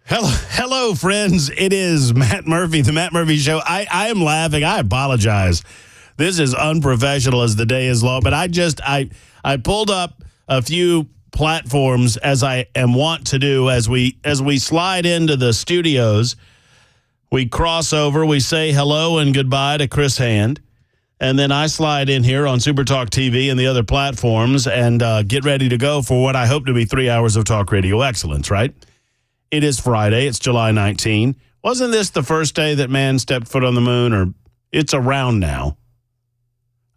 Hello, friends. It is Matt Murphy, the Matt Murphy Show. I am laughing. I apologize. This is unprofessional as the day is long, but I pulled up a few platforms as I am wont to do as we slide into the studios. We cross over, we say hello and goodbye to Chris Hand, and then I slide in here on Super Talk TV and the other platforms and get ready to go for what I hope to be 3 hours of talk radio excellence, right? It is Friday. It's July 19. Wasn't this the first day that man stepped foot on the moon, or it's around now?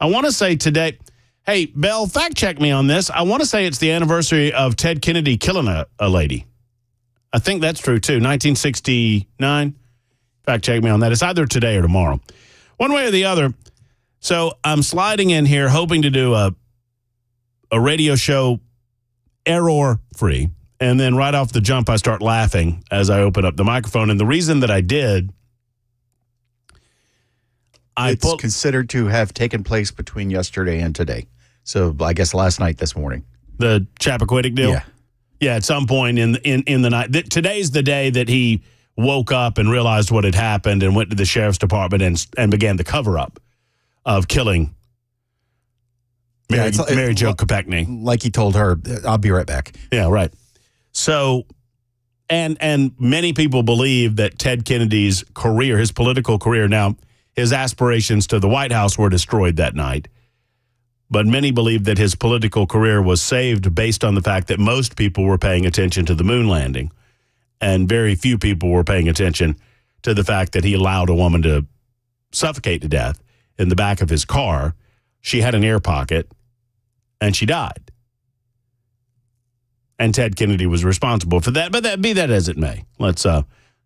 I want to say today, hey, Bell, fact check me on this. I want to say it's the anniversary of Ted Kennedy killing a lady. I think that's true, too. 1969. Fact check me on that. It's either today or tomorrow. One way or the other. So I'm sliding in here hoping to do a radio show error-free. And then right off the jump, I start laughing as I open up the microphone. And the reason that I did, it's considered to have taken place between yesterday and today. So I guess last night, this morning. The Chappaquiddick deal? Yeah. Yeah, at some point in the night. Today's the day that he woke up and realized what had happened and went to the sheriff's department and began the cover-up of killing Mary Jo Kopechne. Like he told her, I'll be right back. Yeah, right. So, and many people believe that Ted Kennedy's career, his political career, now his aspirations to the White House were destroyed that night. But many believe that his political career was saved based on the fact that most people were paying attention to the moon landing. And very few people were paying attention to the fact that he allowed a woman to suffocate to death in the back of his car. She had an air pocket, and she died. And Ted Kennedy was responsible for that. But that be that as it may. Let's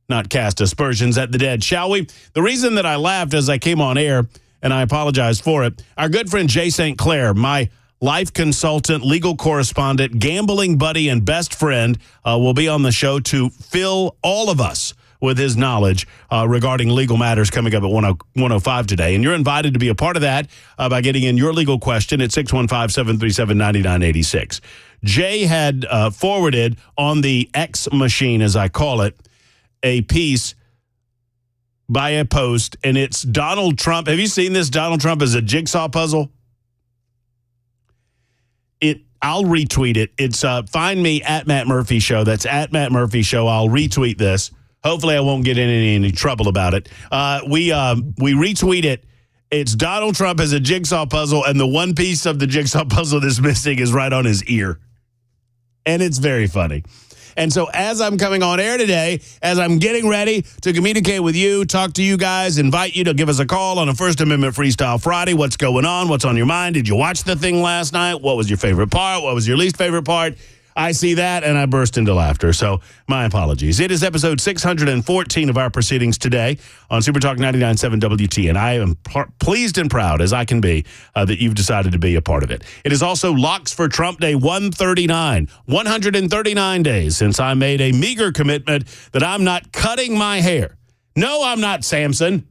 not cast aspersions at the dead, shall we? The reason that I laughed as I came on air, and I apologize for it, our good friend Jay St. Clair, my life consultant, legal correspondent, gambling buddy, and best friend, will be on the show to fill all of us with his knowledge regarding legal matters coming up at 105 today. And you're invited to be a part of that by getting in your legal question at 615-737-9986. Jay had forwarded on the X machine, as I call it, a piece by a post, and it's Donald Trump. Have you seen this? Donald Trump is a jigsaw puzzle. I'll retweet it. It's find me at Matt Murphy Show. That's at Matt Murphy Show. I'll retweet this. Hopefully I won't get in any trouble about it. We retweet it. It's Donald Trump as a jigsaw puzzle, and the one piece of the jigsaw puzzle that's missing is right on his ear. And it's very funny. And so as I'm coming on air today, as I'm getting ready to communicate with you, talk to you guys, invite you to give us a call on a First Amendment Freestyle Friday. What's going on? What's on your mind? Did you watch the thing last night? What was your favorite part? What was your least favorite part? I see that, and I burst into laughter. So my apologies. It is episode 614 of our proceedings today on Super Talk 99.7 WT, and I am pleased and proud, as I can be, that you've decided to be a part of it. It is also Locks for Trump Day 139, 139 days since I made a meager commitment that I'm not cutting my hair. No, I'm not Samson.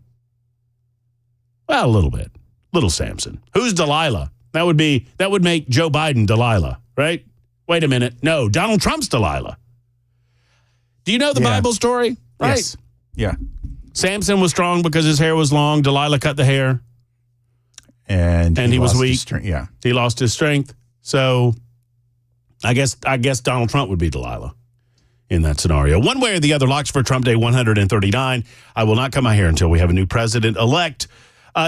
Well, a little bit. Little Samson. Who's Delilah? That would make Joe Biden Delilah, right? Wait a minute. No, Donald Trump's Delilah. Do you know the Bible story? Right? Yes. Yeah. Samson was strong because his hair was long. Delilah cut the hair. And he was weak. Yeah. He lost his strength. So I guess Donald Trump would be Delilah in that scenario. One way or the other, Locks for Trump Day 139. I will not cut my hair until we have a new president-elect.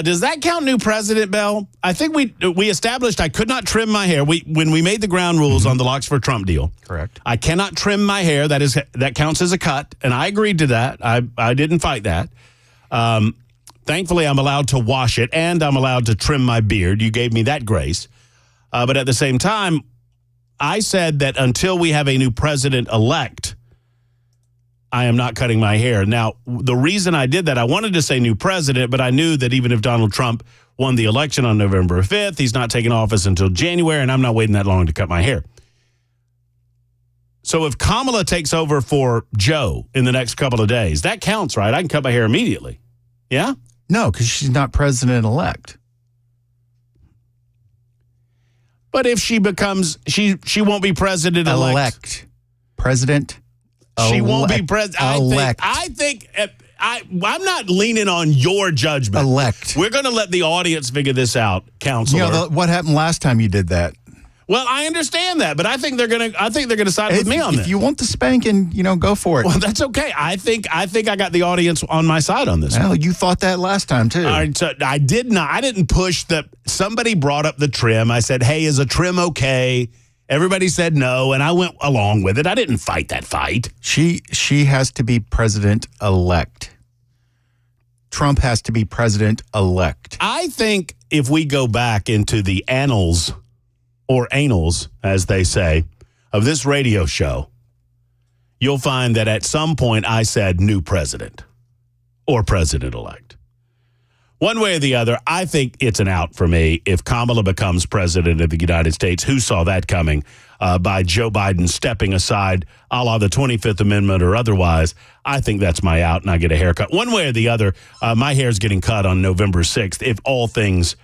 Does that count, new president, Bell? I think we established I could not trim my hair. When we made the ground rules on the Locks for Trump deal. Correct. I cannot trim my hair. That counts as a cut, and I agreed to that. I didn't fight that. Thankfully, I'm allowed to wash it, and I'm allowed to trim my beard. You gave me that grace. But at the same time, I said that until we have a new president-elect, I am not cutting my hair. Now, the reason I did that, I wanted to say new president, but I knew that even if Donald Trump won the election on November 5th, he's not taking office until January, and I'm not waiting that long to cut my hair. So if Kamala takes over for Joe in the next couple of days, that counts, right? I can cut my hair immediately. Yeah? No, because she's not president-elect. But if she becomes, she won't be president-elect. President-elect. She won't be president. I'm not leaning on your judgment. Elect. We're going to let the audience figure this out, counselor. You know, what happened last time you did that? Well, I understand that, but I think they're going to side with me on this. If you want the spanking, go for it. Well, that's okay. I think I got the audience on my side on this. Well, you thought that last time too. All right, so I did not. I didn't push somebody brought up the trim. I said, "Hey, is a trim okay?" Everybody said no, and I went along with it. I didn't fight that fight. She has to be president-elect. Trump has to be president-elect. I think if we go back into the annals, or anals, as they say, of this radio show, you'll find that at some point I said new president or president-elect. One way or the other, I think it's an out for me if Kamala becomes president of the United States. Who saw that coming by Joe Biden stepping aside, a la the 25th Amendment or otherwise? I think that's my out, and I get a haircut. One way or the other, my hair's getting cut on November 6th if all things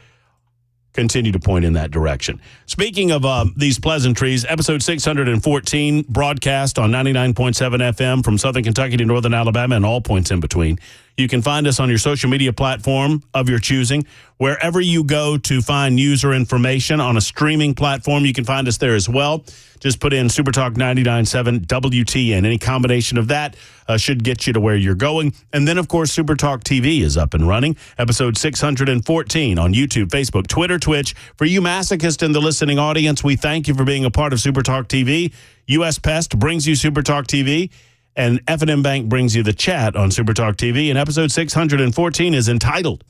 continue to point in that direction. Speaking of these pleasantries, episode 614, broadcast on 99.7 FM from Southern Kentucky to Northern Alabama and all points in between. You can find us on your social media platform of your choosing. Wherever you go to find news or information on a streaming platform, you can find us there as well. Just put in SuperTalk 99.7 WTN. Any combination of that should get you to where you're going. And then, of course, SuperTalk TV is up and running. Episode 614 on YouTube, Facebook, Twitter, Twitch. For you masochists in the listening audience, we thank you for being a part of SuperTalk TV. US Pest brings you SuperTalk TV. And F&M Bank brings you the chat on SuperTalk TV. And episode 614 is entitled,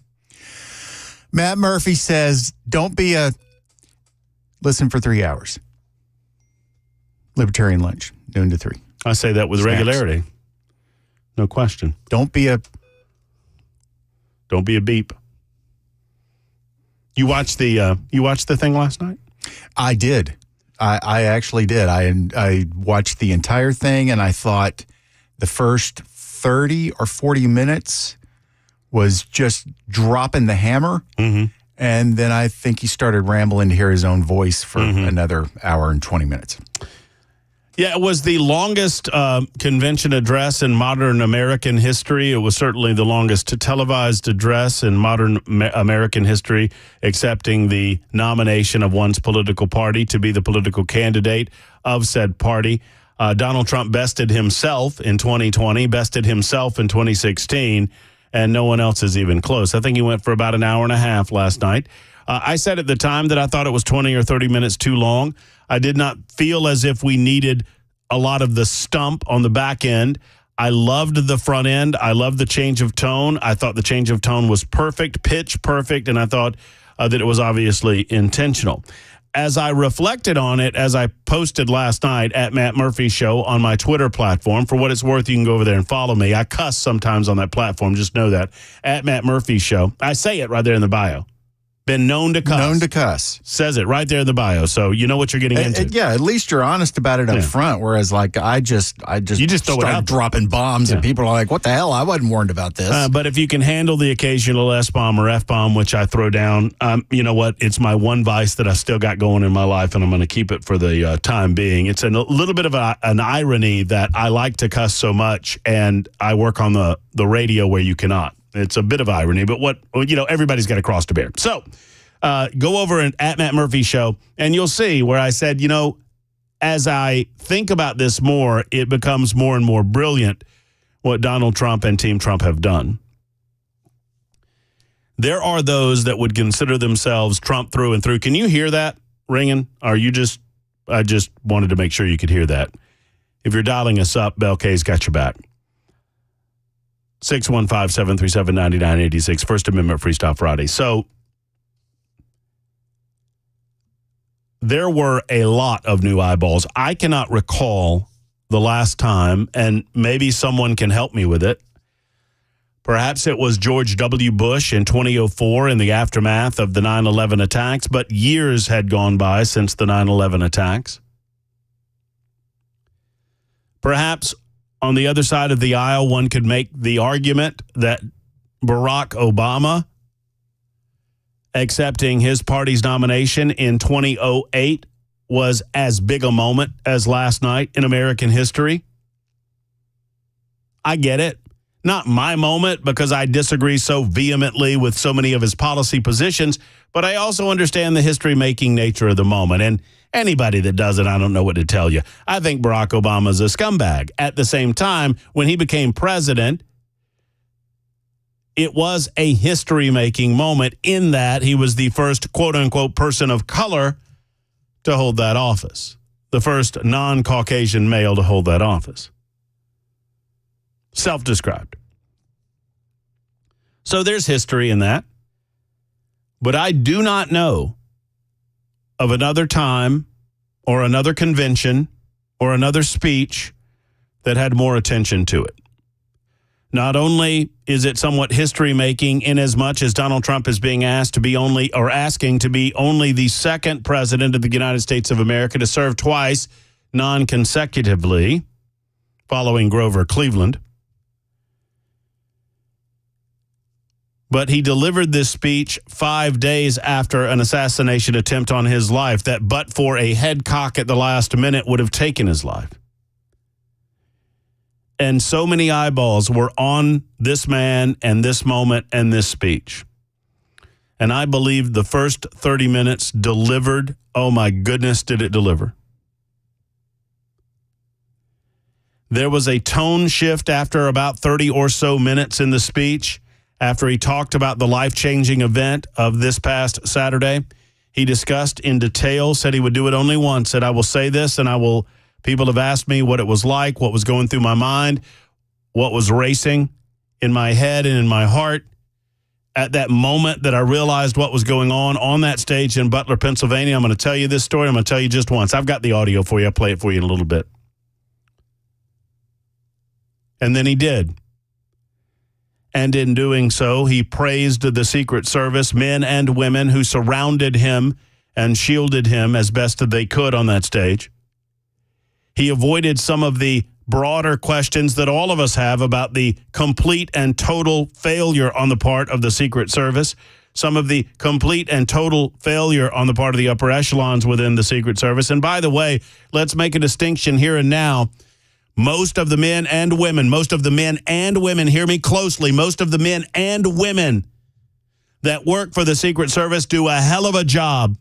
Matt Murphy says, don't be a... Listen for 3 hours. Libertarian lunch, noon to 3. I say that with regularity. No question. Don't be a beep. You watched the thing last night? I did. I actually did. I watched the entire thing, and I thought the first 30 or 40 minutes was just dropping the hammer. Mm-hmm. And then I think he started rambling to hear his own voice for another hour and 20 minutes. Yeah, it was the longest convention address in modern American history. It was certainly the longest televised address in modern American history, accepting the nomination of one's political party to be the political candidate of said party. Donald Trump bested himself in 2020, bested himself in 2016, and no one else is even close. I think he went for about an hour and a half last night. I said at the time that I thought it was 20 or 30 minutes too long. I did not feel as if we needed a lot of the stump on the back end. I loved the front end. I loved the change of tone. I thought the change of tone was perfect, pitch perfect, and I thought that it was obviously intentional. As I reflected on it, as I posted last night at Matt Murphy Show on my Twitter platform, for what it's worth, you can go over there and follow me. I cuss sometimes on that platform. Just know that. At Matt Murphy Show. I say it right there in the bio. Been known to cuss. Known to cuss. Says it right there in the bio, so you know what you're getting into. Yeah, at least you're honest about it up front, whereas like I just started dropping bombs and people are like, what the hell? I wasn't warned about this. But if you can handle the occasional S-bomb or F-bomb, which I throw down, you know what? It's my one vice that I still got going in my life, and I'm going to keep it for the time being. It's a little bit of an irony that I like to cuss so much, and I work on the radio where you cannot. It's a bit of irony, but everybody's got a cross to bear. So go over at Matt Murphy Show, and you'll see where I said, as I think about this more, it becomes more and more brilliant what Donald Trump and Team Trump have done. There are those that would consider themselves Trump through and through. Can you hear that ringing? I just wanted to make sure you could hear that. If you're dialing us up, Bell K's got your back. 615-737-9986, First Amendment Freestyle Friday. So there were a lot of new eyeballs. I cannot recall the last time, and maybe someone can help me with it. Perhaps it was George W. Bush in 2004 in the aftermath of the 9/11 attacks, but years had gone by since the 9/11 attacks. Perhaps on the other side of the aisle, one could make the argument that Barack Obama accepting his party's nomination in 2008 was as big a moment as last night in American history. I get it. Not my moment because I disagree so vehemently with so many of his policy positions, but I also understand the history-making nature of the moment. And anybody that doesn't, I don't know what to tell you. I think Barack Obama's a scumbag. At the same time, when he became president, it was a history-making moment in that he was the first quote-unquote person of color to hold that office, the first non-Caucasian male to hold that office. Self-described. So there's history in that. But I do not know of another time or another convention or another speech that had more attention to it. Not only is it somewhat history-making in as much as Donald Trump is being asked to be only, or asking to be only the second president of the United States of America to serve twice non-consecutively, following Grover Cleveland. But he delivered this speech 5 days after an assassination attempt on his life that, but for a head cock at the last minute, would have taken his life. And so many eyeballs were on this man and this moment and this speech. And I believe the first 30 minutes delivered. Oh my goodness, did it deliver. There was a tone shift after about 30 or so minutes in the speech. After he talked about the life-changing event of this past Saturday, he discussed in detail, said he would do it only once, said, I will say this and I will, people have asked me what it was like, what was going through my mind, what was racing in my head and in my heart at that moment that I realized what was going on that stage in Butler, Pennsylvania. I'm going to tell you this story. I'm going to tell you just once. I've got the audio for you. I'll play it for you in a little bit. And then he did. And in doing so, he praised the Secret Service, men and women who surrounded him and shielded him as best they could on that stage. He avoided some of the broader questions that all of us have about the complete and total failure on the part of the Secret Service, some of the complete and total failure on the part of the upper echelons within the Secret Service. And by the way, let's make a distinction here and now. Most of the men and women, hear me closely, most of the men and women that work for the Secret Service do a hell of a job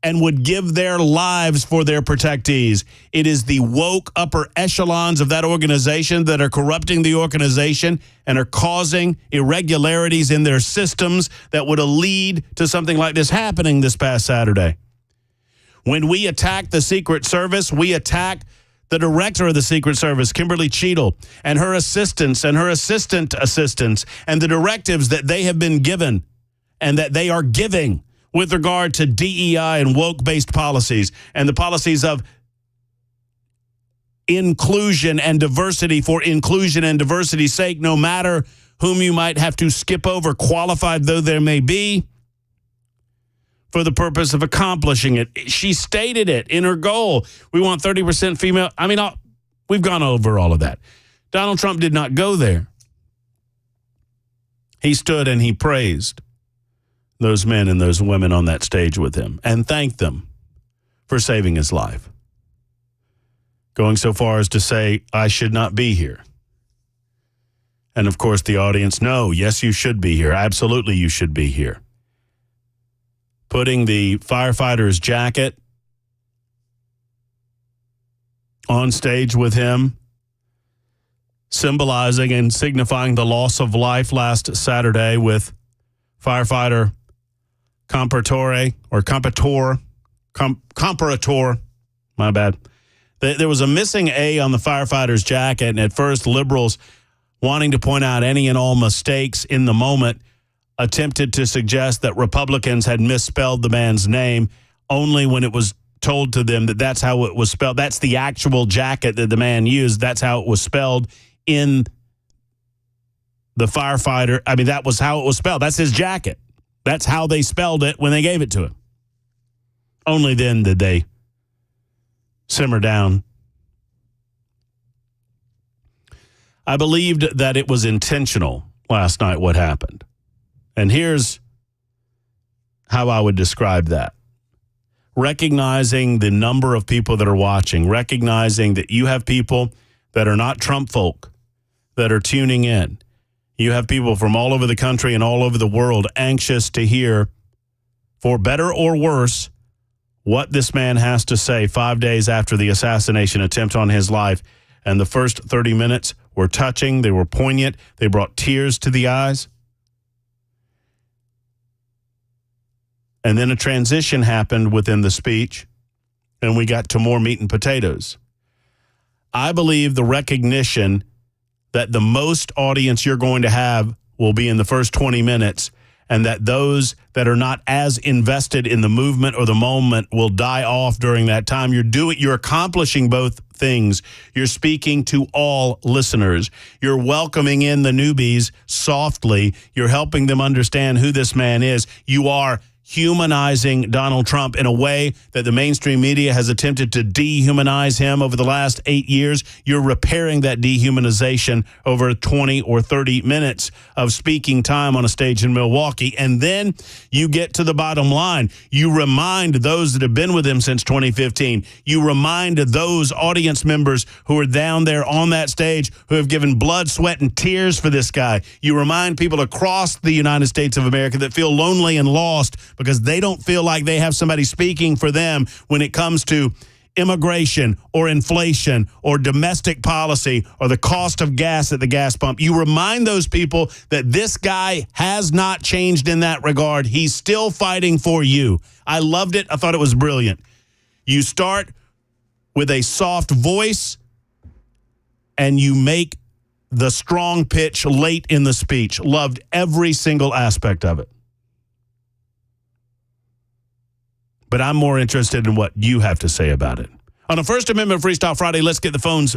and would give their lives for their protectees. It is the woke upper echelons of that organization that are corrupting the organization and are causing irregularities in their systems that would lead to something like this happening this past Saturday. When we attack the Secret Service, we attack the director of the Secret Service, Kimberly Cheadle, and her assistants and her assistants, and the directives that they have been given and that they are giving with regard to DEI and woke-based policies and the policies of inclusion and diversity for inclusion and diversity's sake, no matter whom you might have to skip over, qualified though there may be, for the purpose of accomplishing it. She stated it in her goal. We want 30% female. I mean, we've gone over all of that. Donald Trump did not go there. He stood and he praised those men and those women on that stage with him and thanked them for saving his life. Going so far as to say, I should not be here. And of course, the audience, no, yes, you should be here. Absolutely, you should be here. Putting the firefighter's jacket on stage with him, symbolizing and signifying the loss of life last Saturday with firefighter Comparator, my bad. There was a missing A on the firefighter's jacket, and at first liberals, wanting to point out any and all mistakes in the moment, attempted to suggest that Republicans had misspelled the man's name, only when it was told to them that that's how it was spelled. That's the actual jacket that the man used. That's how it was spelled in the firefighter. I mean, that was how it was spelled. That's his jacket. That's how they spelled it when they gave it to him. Only then did they simmer down. I believed that it was intentional last night what happened. And here's how I would describe that. Recognizing the number of people that are watching, recognizing that you have people that are not Trump folk, that are tuning in. You have people from all over the country and all over the world anxious to hear, for better or worse, what this man has to say 5 days after the assassination attempt on his life. And the first 30 minutes were touching. They were poignant. They brought tears to the eyes. And then a transition happened within the speech, and we got to more meat and potatoes. I believe the recognition that the most audience you're going to have will be in the first 20 minutes, and that those that are not as invested in the movement or the moment will die off during that time. You're accomplishing both things. You're speaking to all listeners. You're welcoming in the newbies softly. You're helping them understand who this man is. You are humanizing Donald Trump in a way that the mainstream media has attempted to dehumanize him over the last 8 years. You're repairing that dehumanization over 20 or 30 minutes of speaking time on a stage in Milwaukee. And then you get to the bottom line. You remind those that have been with him since 2015. You remind those audience members who are down there on that stage who have given blood, sweat, and tears for this guy. You remind people across the United States of America that feel lonely and lost because they don't feel like they have somebody speaking for them when it comes to immigration or inflation or domestic policy or the cost of gas at the gas pump. You remind those people that this guy has not changed in that regard. He's still fighting for you. I loved it. I thought it was brilliant. You start with a soft voice and you make the strong pitch late in the speech. Loved every single aspect of it. But I'm more interested in what you have to say about it. On a First Amendment Freestyle Friday, let's get the phones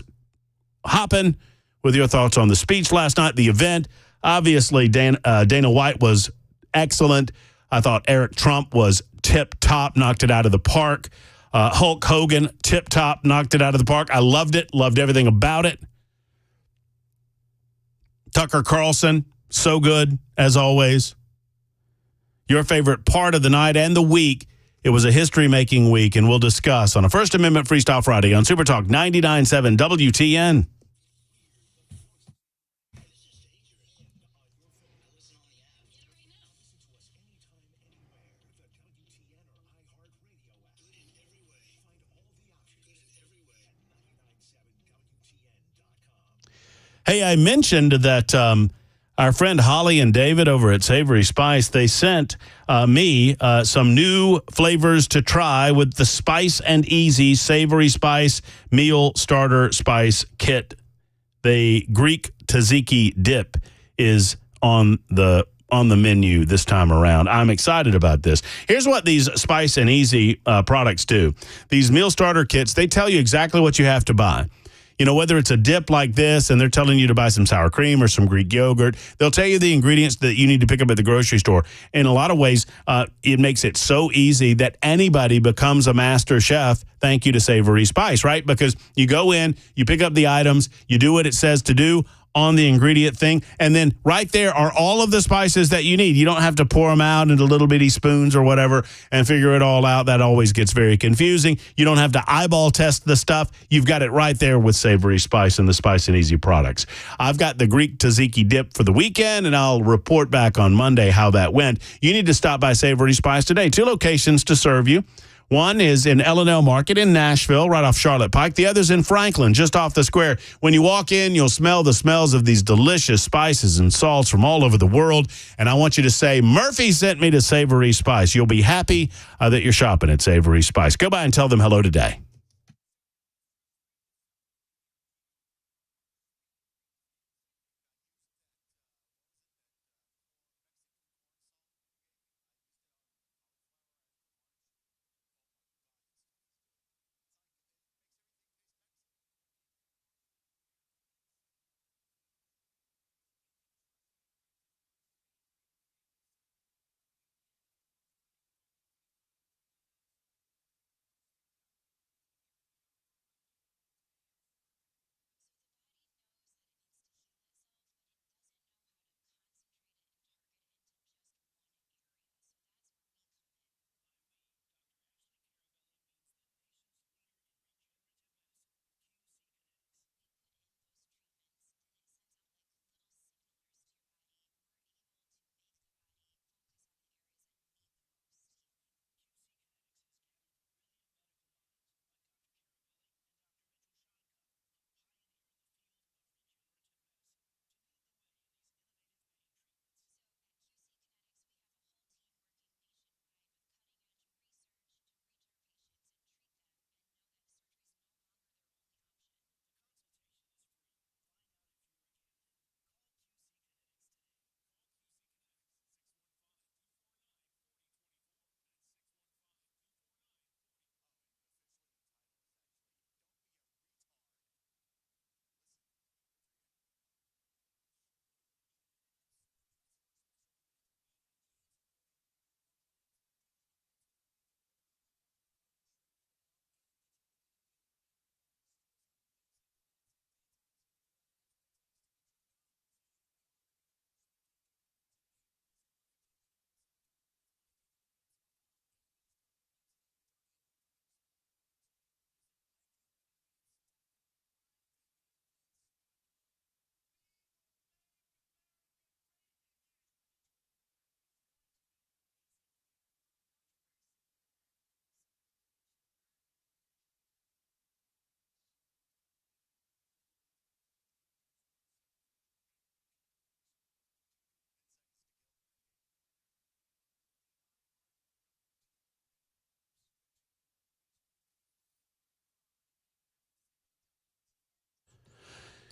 hopping with your thoughts on the speech last night, the event. Obviously, Dana White was excellent. I thought Eric Trump was tip-top, knocked it out of the park. Hulk Hogan, tip-top, knocked it out of the park. I loved it, loved everything about it. Tucker Carlson, so good, as always. Your favorite part of the night and the week. It was a history-making week, and we'll discuss on a First Amendment Freestyle Friday on Super Talk 99.7 WTN. Hey, I mentioned that our friend Holly and David over at Savory Spice, they sent me some new flavors to try with the Spice and Easy Savory Spice Meal Starter Spice Kit. The Greek tzatziki dip is on the menu this time around. I'm excited about this. Here's what these Spice and Easy products do. These meal starter kits, they tell you exactly what you have to buy. You know, whether it's a dip like this and they're telling you to buy some sour cream or some Greek yogurt, they'll tell you the ingredients that you need to pick up at the grocery store. In a lot of ways, it makes it so easy that anybody becomes a master chef. Thank you to Savory Spice, right? Because you go in, you pick up the items, you do what it says to do on the ingredient thing, and then right there are all of the spices that you need. You don't have to pour them out into little bitty spoons or whatever and figure it all out. That always gets very confusing. You don't have to eyeball test the stuff. You've got it right there with Savory Spice and the Spice and Easy products. I've got the Greek tzatziki dip for the weekend, and I'll report back on Monday how that went. You need to stop by Savory Spice today. 2 locations to serve you. One is in L&L Market in Nashville, right off Charlotte Pike. The other's in Franklin, just off the square. When you walk in, you'll smell the smells of these delicious spices and salts from all over the world. And I want you to say, Murphy sent me to Savory Spice. You'll be happy that you're shopping at Savory Spice. Go by and tell them hello today.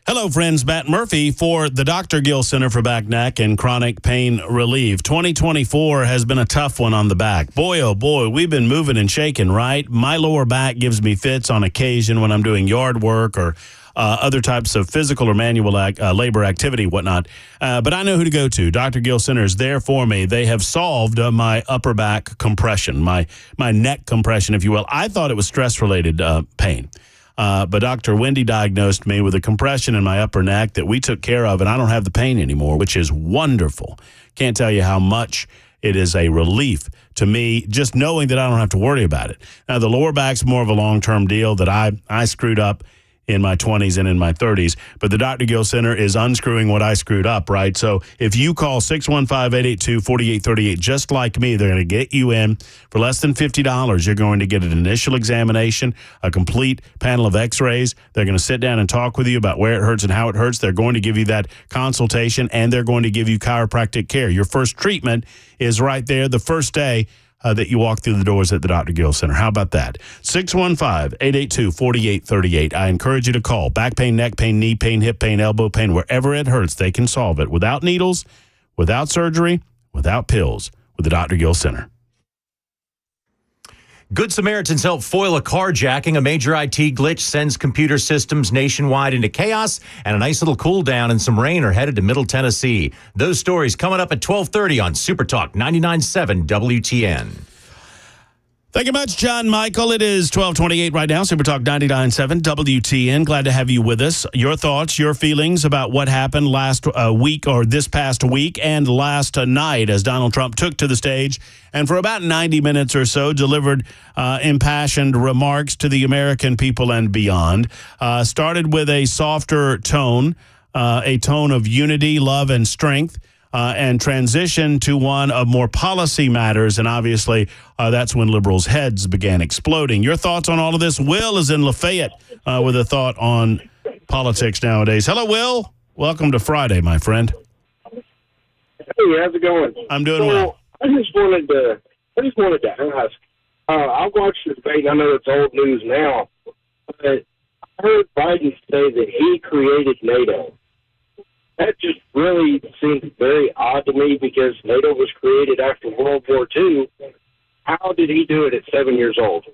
Hello, friends. Matt Murphy for the Dr. Gill Center for Back, Neck, and Chronic Pain Relief. 2024 has been a tough one on the back. Boy, oh boy, we've been moving and shaking, right? My lower back gives me fits on occasion when I'm doing yard work or other types of physical or manual labor activity, whatnot. But I know who to go to. Dr. Gill Center is there for me. They have solved my upper back compression, my neck compression, if you will. I thought it was stress-related pain. But Dr. Wendy diagnosed me with a compression in my upper neck that we took care of, and I don't have the pain anymore, which is wonderful. Can't tell you how much it is a relief to me just knowing that I don't have to worry about it. Now, the lower back's more of a long-term deal that I screwed up in my 20s and in my 30s. But the Dr. Gill Center is unscrewing what I screwed up, right? So if you call 615-882-4838, just like me, they're going to get you in for less than $50. You're going to get an initial examination, a complete panel of x-rays. They're going to sit down and talk with you about where it hurts and how it hurts. They're going to give you that consultation, and they're going to give you chiropractic care. Your first treatment is right there the first day that you walk through the doors at the Dr. Gill Center. How about that? 615-882-4838. I encourage you to call. Back pain, neck pain, knee pain, hip pain, elbow pain, wherever it hurts, they can solve it without needles, without surgery, without pills, with the Dr. Gill Center. Good Samaritans help foil a carjacking. A major IT glitch sends computer systems nationwide into chaos, and a nice little cool down and some rain are headed to Middle Tennessee. Those stories coming up at 12:30 on Super Talk 99.7 WTN. Thank you much, John Michael. It is 12:28 right now. Super Talk 99.7 WTN. Glad to have you with us. Your thoughts, your feelings about what happened last week or this past week and last night as Donald Trump took to the stage and for about 90 minutes or so delivered impassioned remarks to the American people and beyond. Started with a softer tone, a tone of unity, love, and strength. And transition to one of more policy matters. And obviously, that's when liberals' heads began exploding. Your thoughts on all of this? Will is in Lafayette with a thought on politics nowadays. Hello, Will. Welcome to Friday, my friend. Hey, how's it going? I'm doing well. I just wanted to ask. I watched the debate. I know it's old news now, but I heard Biden say that he created NATO. That just really seems very odd to me because NATO was created after World War II. How did he do it at 7 years old?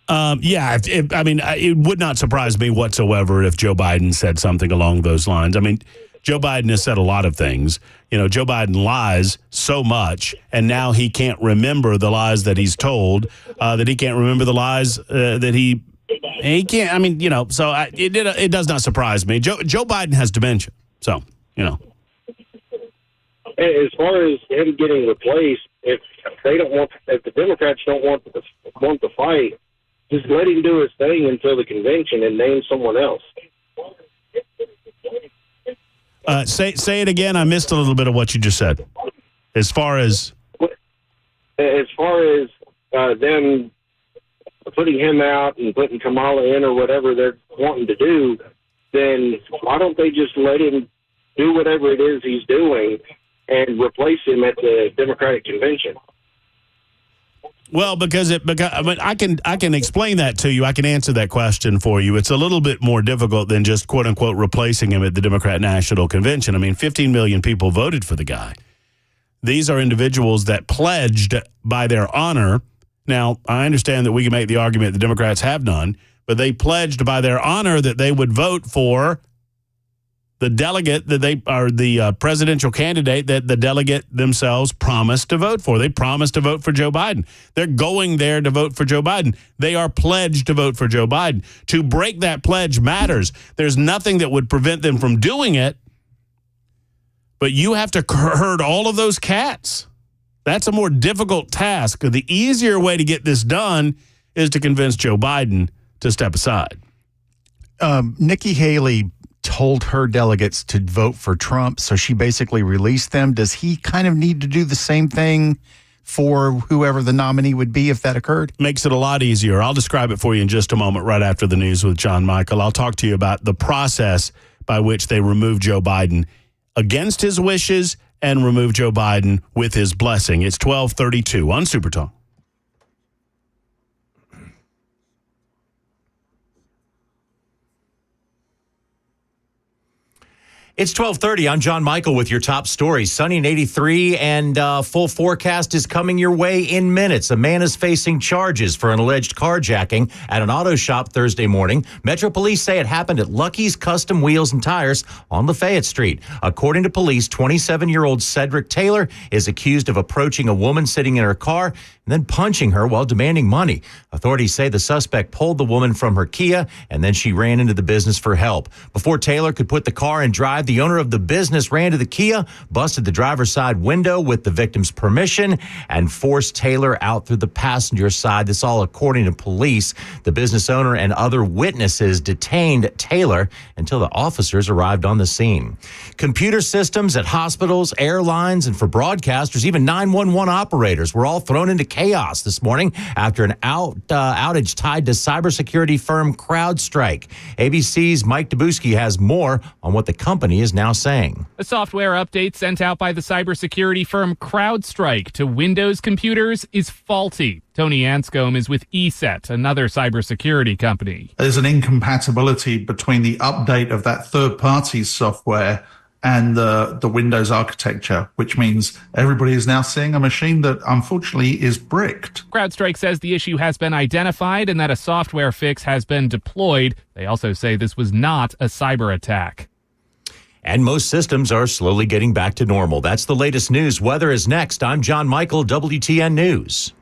It would not surprise me whatsoever if Joe Biden said something along those lines. I mean, Joe Biden has said a lot of things. You know, Joe Biden lies so much, and now he can't remember the lies that he's told, that he can't remember the lies that he can't. I mean, you know, so it does not surprise me. Joe Biden has dementia, so you know. As far as him getting replaced, if the Democrats don't want the fight, just let him do his thing until the convention and name someone else. Say it again. I missed a little bit of what you just said. As far as them putting him out and putting Kamala in or whatever they're wanting to do, then why don't they just let him do whatever it is he's doing and replace him at the Democratic convention? Well, because I can explain that to you. I can answer that question for you. It's a little bit more difficult than just quote unquote replacing him at the Democrat National Convention. I mean, 15 million people voted for the guy. These are individuals that pledged by their honor. Now, I understand that we can make the argument the Democrats have none, but they pledged by their honor that they would vote for the delegate that they are the presidential candidate that the delegate themselves promised to vote for. They promised to vote for Joe Biden. They're going there to vote for Joe Biden. They are pledged to vote for Joe Biden. To break that pledge matters. There's nothing that would prevent them from doing it, but you have to herd all of those cats. That's a more difficult task. The easier way to get this done is to convince Joe Biden to step aside. Nikki Haley told her delegates to vote for Trump, so she basically released them. Does he kind of need to do the same thing for whoever the nominee would be if that occurred? Makes it a lot easier. I'll describe it for you in just a moment right after the news with John Michael. I'll talk to you about the process by which they remove Joe Biden against his wishes and remove Joe Biden with his blessing. It's 12:32 on Super Talk. It's 12:30. I'm John Michael with your top stories. Sunny and 83, and full forecast is coming your way in minutes. A man is facing charges for an alleged carjacking at an auto shop Thursday morning. Metro Police say it happened at Lucky's Custom Wheels and Tires on Lafayette Street. According to police, 27-year-old Cedric Taylor is accused of approaching a woman sitting in her car and then punching her while demanding money. Authorities say the suspect pulled the woman from her Kia, and then she ran into the business for help. Before Taylor could put the car in drive, the owner of the business ran to the Kia, busted the driver's side window with the victim's permission, and forced Taylor out through the passenger side. This all according to police. The business owner and other witnesses detained Taylor until the officers arrived on the scene. Computer systems at hospitals, airlines, and for broadcasters, even 911 operators were all thrown into chaos this morning after an outage tied to cybersecurity firm CrowdStrike. ABC's Mike Dabuski has more on what the company is now saying. A software update sent out by the cybersecurity firm CrowdStrike to Windows computers is faulty. Tony Anscombe is with ESET, another cybersecurity company. There's an incompatibility between the update of that third-party software and the Windows architecture, which means everybody is now seeing a machine that unfortunately is bricked. CrowdStrike says the issue has been identified and that a software fix has been deployed. They also say this was not a cyber attack. And most systems are slowly getting back to normal. That's the latest news. Weather is next. I'm John Michael, WTN News.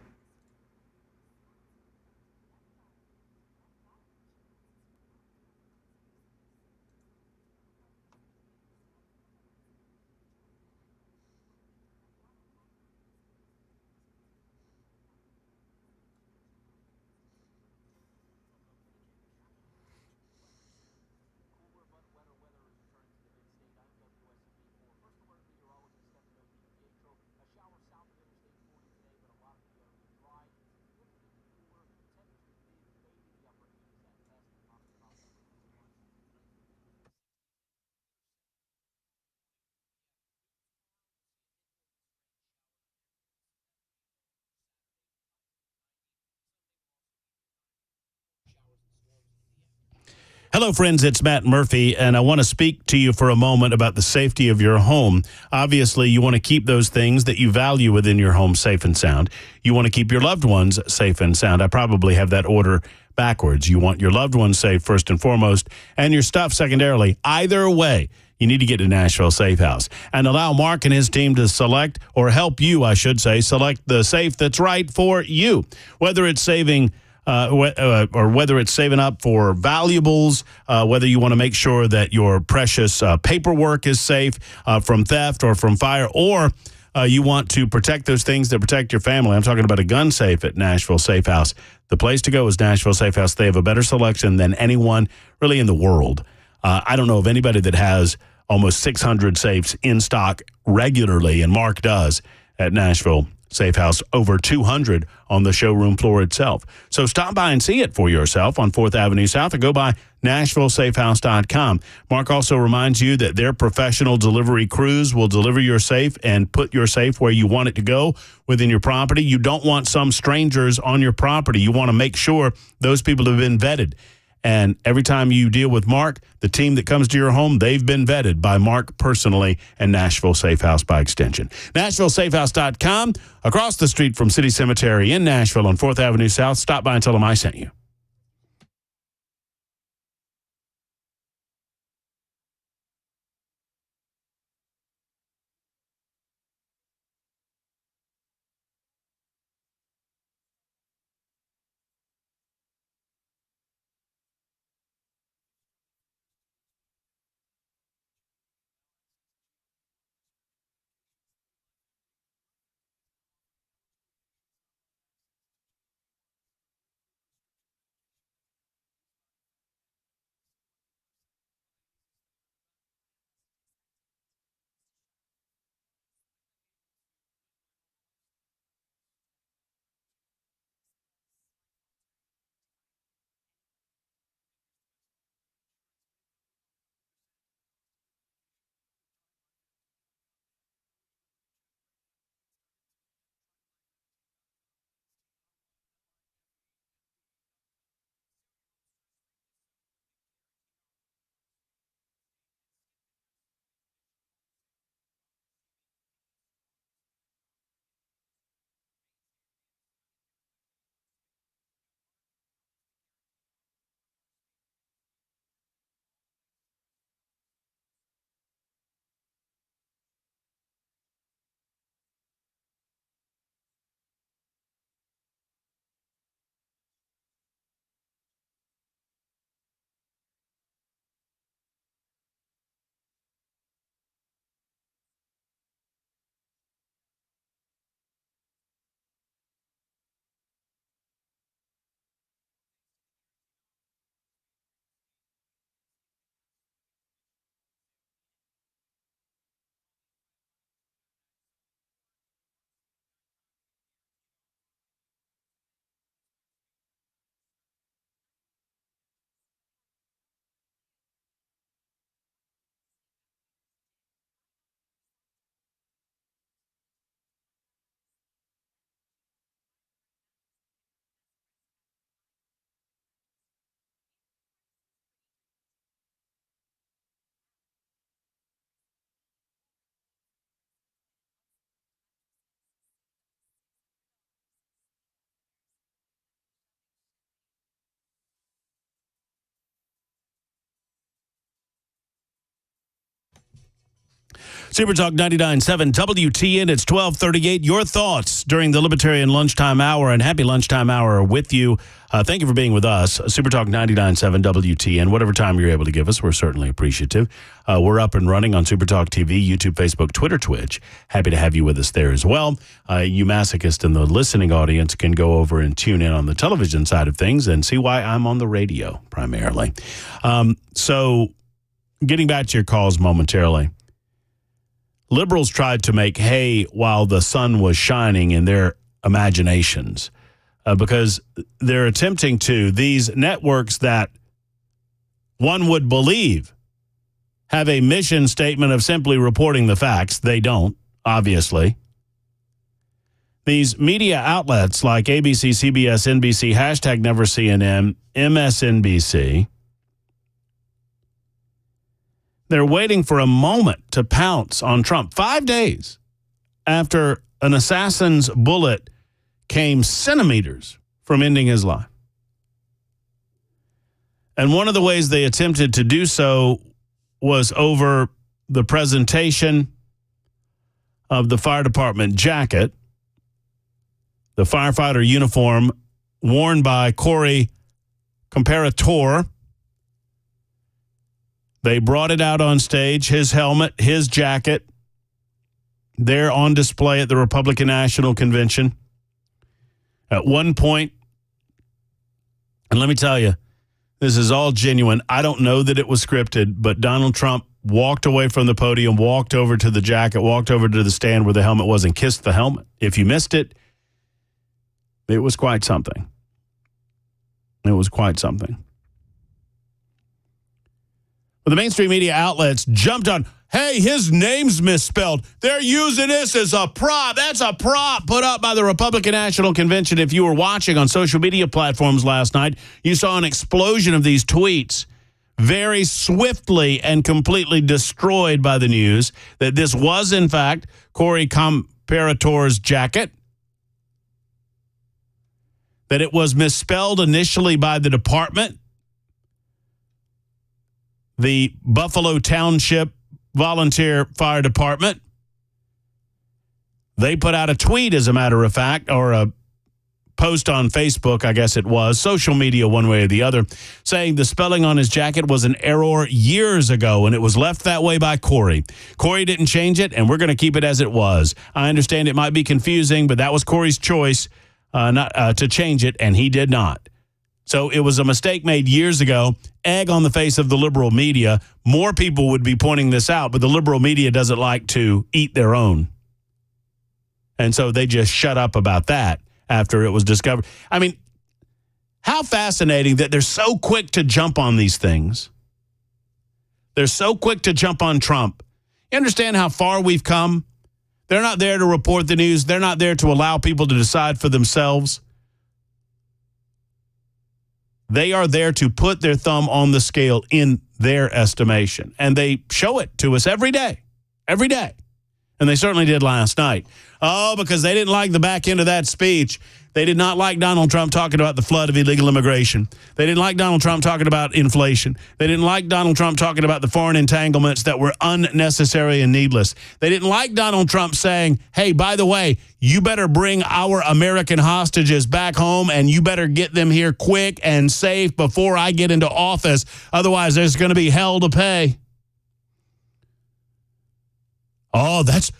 Hello, friends. It's Matt Murphy, and I want to speak to you for a moment about the safety of your home. Obviously, you want to keep those things that you value within your home safe and sound. You want to keep your loved ones safe and sound. I probably have that order backwards. You want your loved ones safe first and foremost, and your stuff secondarily. Either way, you need to get to Nashville Safe House and allow Mark and his team to select, or help you, I should say, select the safe that's right for you. Whether it's saving or whether it's saving up for valuables, whether you want to make sure that your precious paperwork is safe from theft or from fire, or you want to protect those things that protect your family. I'm talking about a gun safe at Nashville Safe House. The place to go is Nashville Safe House. They have a better selection than anyone really in the world. I don't know of anybody that has almost 600 safes in stock regularly, and Mark does at Nashville Safe House, over 200 on the showroom floor itself. So stop by and see it for yourself on 4th Avenue South, or go by NashvilleSafeHouse.com. Mark also reminds you that their professional delivery crews will deliver your safe and put your safe where you want it to go within your property. You don't want some strangers on your property. You want to make sure those people have been vetted. And every time you deal with Mark, the team that comes to your home, they've been vetted by Mark personally and Nashville Safe House by extension. NashvilleSafeHouse.com, across the street from City Cemetery in Nashville on 4th Avenue South. Stop by and tell them I sent you. Super Talk 99.7 WTN. It's 12:38. Your thoughts during the Libertarian Lunchtime Hour, and happy lunchtime hour with you. Thank you for being with us. Super Talk 99.7 WTN. Whatever time you're able to give us, we're certainly appreciative. We're up and running on Super Talk TV, YouTube, Facebook, Twitter, Twitch. Happy to have you with us there as well. You masochists in the listening audience can go over and tune in on the television side of things and see why I'm on the radio primarily. So getting back to your calls momentarily. Liberals tried to make hay while the sun was shining in their imaginations because they're attempting to. These networks that one would believe have a mission statement of simply reporting the facts. They don't, obviously. These media outlets like ABC, CBS, NBC, hashtag Never CNN, MSNBC, they're waiting for a moment to pounce on Trump 5 days after an assassin's bullet came centimeters from ending his life. And one of the ways they attempted to do so was over the presentation of the fire department jacket, the firefighter uniform worn by Corey Comparator. They brought it out on stage, his helmet, his jacket, there on display at the Republican National Convention. At one point, and let me tell you, this is all genuine. I don't know that it was scripted, but Donald Trump walked away from the podium, walked over to the jacket, walked over to the stand where the helmet was and kissed the helmet. If you missed it, it was quite something. It was quite something. Well, the mainstream media outlets jumped on, hey, his name's misspelled. They're using this as a prop. That's a prop put up by the Republican National Convention. If you were watching on social media platforms last night, you saw an explosion of these tweets very swiftly and completely destroyed by the news that this was, in fact, Corey Comparator's jacket, that it was misspelled initially by the department. The Buffalo Township Volunteer Fire Department. They put out a tweet, as a matter of fact, or a post on Facebook, I guess it was, social media one way or the other, saying the spelling on his jacket was an error years ago, and it was left that way by Corey. Corey didn't change it, and we're going to keep it as it was. I understand it might be confusing, but that was Corey's choice not to change it, and he did not. So it was a mistake made years ago. Egg on the face of the liberal media. More people would be pointing this out, but the liberal media doesn't like to eat their own. And so they just shut up about that after it was discovered. I mean, how fascinating that they're so quick to jump on these things. They're so quick to jump on Trump. You understand how far we've come? They're not there to report the news. They're not there to allow people to decide for themselves. They are there to put their thumb on the scale in their estimation. And they show it to us every day. Every day. And they certainly did last night. Oh, because they didn't like the back end of that speech. They did not like Donald Trump talking about the flood of illegal immigration. They didn't like Donald Trump talking about inflation. They didn't like Donald Trump talking about the foreign entanglements that were unnecessary and needless. They didn't like Donald Trump saying, hey, by the way, you better bring our American hostages back home and you better get them here quick and safe before I get into office. Otherwise, there's going to be hell to pay. Oh, that's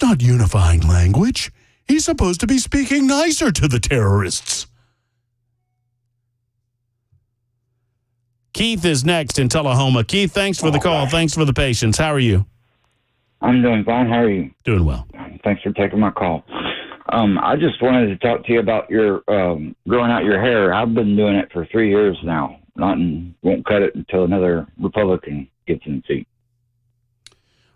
not unifying language. He's supposed to be speaking nicer to the terrorists. Keith is next in Tullahoma. Keith, thanks for the call. Thanks for the patience. How are you? I'm doing fine. How are you? Doing well. Thanks for taking my call. I just wanted to talk to you about your growing out your hair. I've been doing it for 3 years now. Won't cut it until another Republican gets in the seat.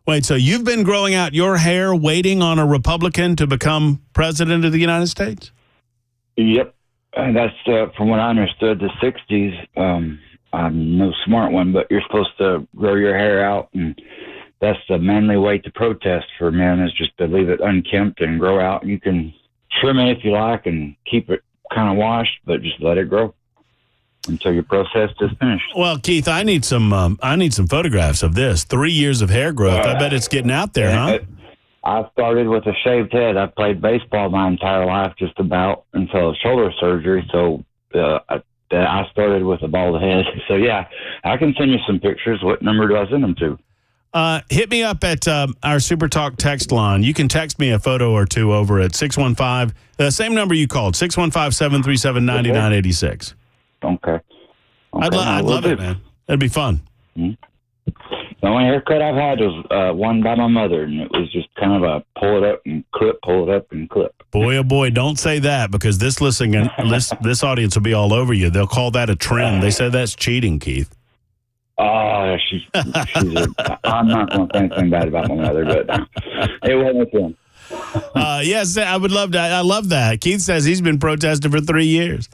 Wait, so you've been growing out your hair waiting on a Republican to become president of the United States? Yep. And that's, from what I understood, the 60s. I'm no smart one, but you're supposed to grow your hair out, and that's the manly way to protest for men, is just to leave it unkempt and grow out. You can trim it if you like and keep it kind of washed, but just let it grow. until your process is finished. Well, Keith, I need some photographs of this. 3 years of hair growth. I bet it's getting out there, huh? I started with a shaved head. I played baseball my entire life, just about until shoulder surgery. So I started with a bald head. So yeah, I can send you some pictures. What number do I send them to? Hit me up at our Super Talk text line. You can text me a photo or two over at 615, the same number you called, 615-737-9986. Okay. I'd love it, man. That'd be fun. Mm-hmm. The only haircut I've had was one by my mother, and it was just kind of a pull it up and clip, pull it up and clip. Boy, oh boy, don't say that, because this this audience will be all over you. They'll call that a trend. They said that's cheating, Keith. Oh, I'm not going to say anything bad about my mother, but it wasn't fun. Yes, I would love to. I love that. Keith says he's been protesting for 3 years.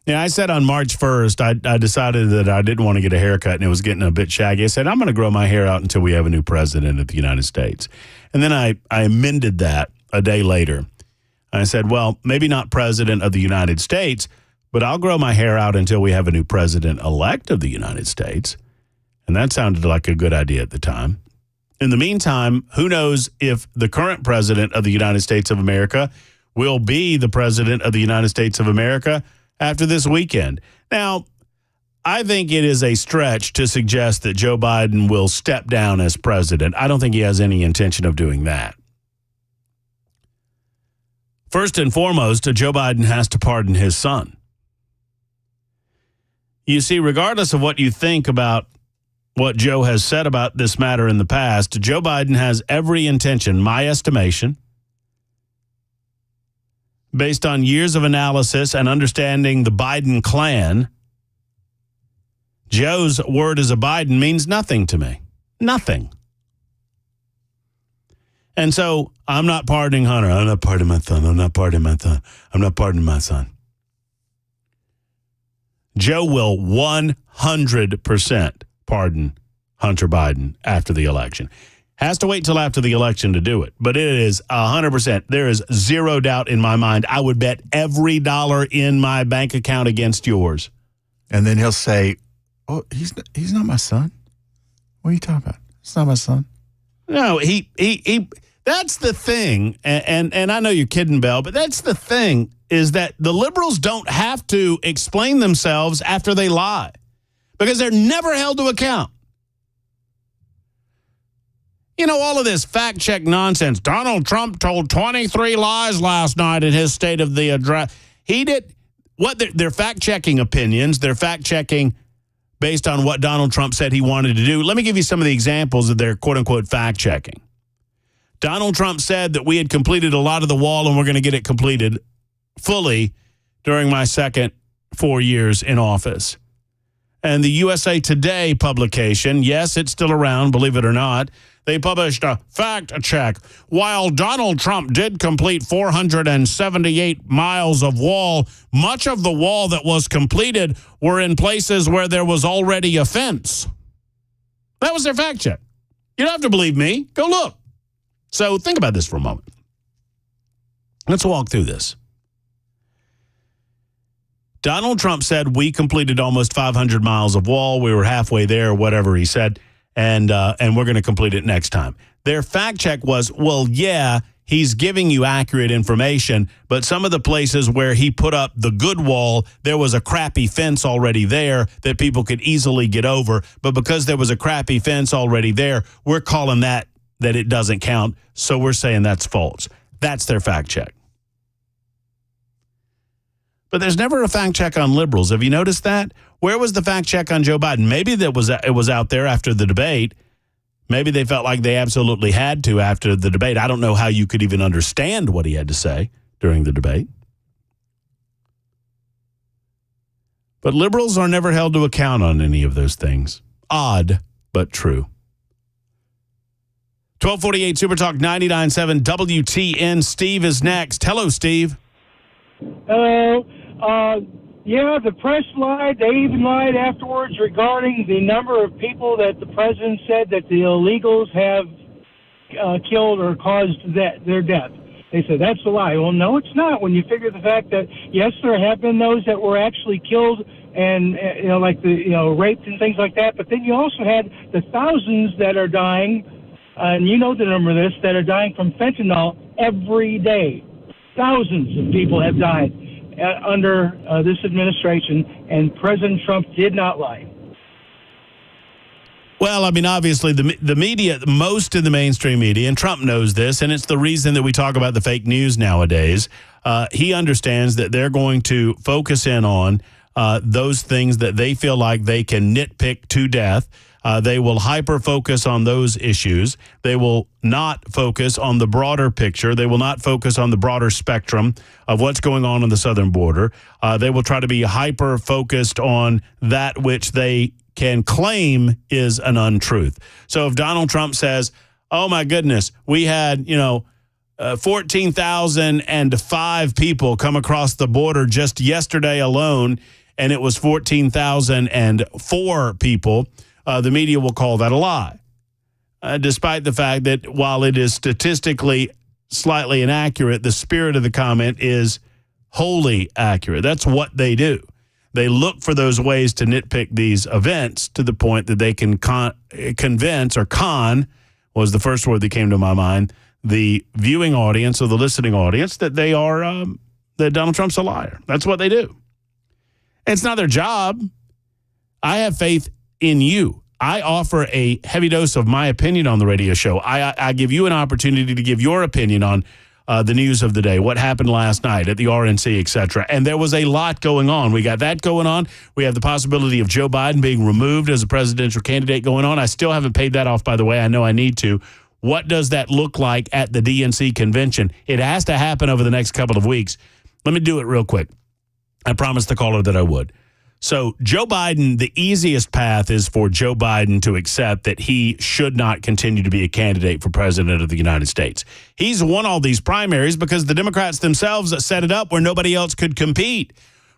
Yeah, I said on March 1st, I decided that I didn't want to get a haircut, and it was getting a bit shaggy. I said, I'm going to grow my hair out until we have a new president of the United States. And then I amended that a day later. I said, well, maybe not president of the United States, but I'll grow my hair out until we have a new president-elect of the United States. And that sounded like a good idea at the time. In the meantime, who knows if the current president of the United States of America will be the president of the United States of America after this weekend. Now, I think it is a stretch to suggest that Joe Biden will step down as president. I don't think he has any intention of doing that. First and foremost, Joe Biden has to pardon his son. You see, regardless of what you think about what Joe has said about this matter in the past, Joe Biden has every intention, my estimation, based on years of analysis and understanding the Biden clan. Joe's word as a Biden means nothing to me. Nothing. And so I'm not pardoning Hunter. I'm not pardoning my son. I'm not pardoning my son. I'm not pardoning my son. Joe will 100% pardon Hunter Biden after the election. Has to wait till after the election to do it, but it is 100%. There is zero doubt in my mind. I would bet every dollar in my bank account against yours. And then he'll say, "Oh, he's not my son. What are you talking about? It's not my son." No, he that's the thing. And I know you're kidding, Bell, but that's the thing, is that the liberals don't have to explain themselves after they lie, because they're never held to account. You know, all of this fact-check nonsense. Donald Trump told 23 lies last night in his State of the Address. He did what? They're fact-checking opinions. They're fact-checking based on what Donald Trump said he wanted to do. Let me give you some of the examples of their quote-unquote fact-checking. Donald Trump said that we had completed a lot of the wall and we're going to get it completed fully during my second 4 years in office. And the USA Today publication, yes, it's still around, believe it or not, they published a fact check. While Donald Trump did complete 478 miles of wall, much of the wall that was completed were in places where there was already a fence. That was their fact check. You don't have to believe me. Go look. So think about this for a moment. Let's walk through this. Donald Trump said we completed almost 500 miles of wall. We were halfway there, whatever he said. And we're going to complete it next time. Their fact check was, well, yeah, he's giving you accurate information, but some of the places where he put up the good wall, there was a crappy fence already there that people could easily get over. But because there was a crappy fence already there, we're calling that it doesn't count. So we're saying that's false. That's their fact check. But there's never a fact check on liberals. Have you noticed that? Where was the fact check on Joe Biden? Maybe it was out there after the debate. Maybe they felt like they absolutely had to after the debate. I don't know how you could even understand what he had to say during the debate. But liberals are never held to account on any of those things. Odd, but true. 1248 Super Talk 99.7 WTN. Steve is next. Hello, Steve. Hello. Yeah, the press lied. They even lied afterwards regarding the number of people that the president said that the illegals have killed or caused their death. They said, that's a lie. Well, no, it's not. When you figure the fact that, yes, there have been those that were actually killed and, like raped and things like that. But then you also had the thousands that are dying, and you know the number of this, that are dying from fentanyl every day. Thousands of people have died under this administration, and President Trump did not lie. Well, I mean, obviously, the media, most of the mainstream media, and Trump knows this, and it's the reason that we talk about the fake news nowadays. He understands that they're going to focus in on those things that they feel like they can nitpick to death. They will hyper-focus on those issues. They will not focus on the broader picture. They will not focus on the broader spectrum of what's going on the southern border. They will try to be hyper-focused on that which they can claim is an untruth. So if Donald Trump says, oh, my goodness, we had, 14,005 people come across the border just yesterday alone, and it was 14,004 people, the media will call that a lie, despite the fact that while it is statistically slightly inaccurate, the spirit of the comment is wholly accurate. That's what they do. They look for those ways to nitpick these events to the point that they can convince, or con was the first word that came to my mind, the viewing audience or the listening audience that they are, that Donald Trump's a liar. That's what they do. It's not their job. I have faith in you. I offer a heavy dose of my opinion on the radio show. I give you an opportunity to give your opinion on the news of the day, what happened last night at the RNC, et cetera. And there was a lot going on. We got that going on. We have the possibility of Joe Biden being removed as a presidential candidate going on. I still haven't paid that off, by the way. I know I need to. What does that look like at the DNC convention? It has to happen over the next couple of weeks. Let me do it real quick. I promised the caller that I would. So Joe Biden, the easiest path is for Joe Biden to accept that he should not continue to be a candidate for president of the United States. He's won all these primaries because the Democrats themselves set it up where nobody else could compete.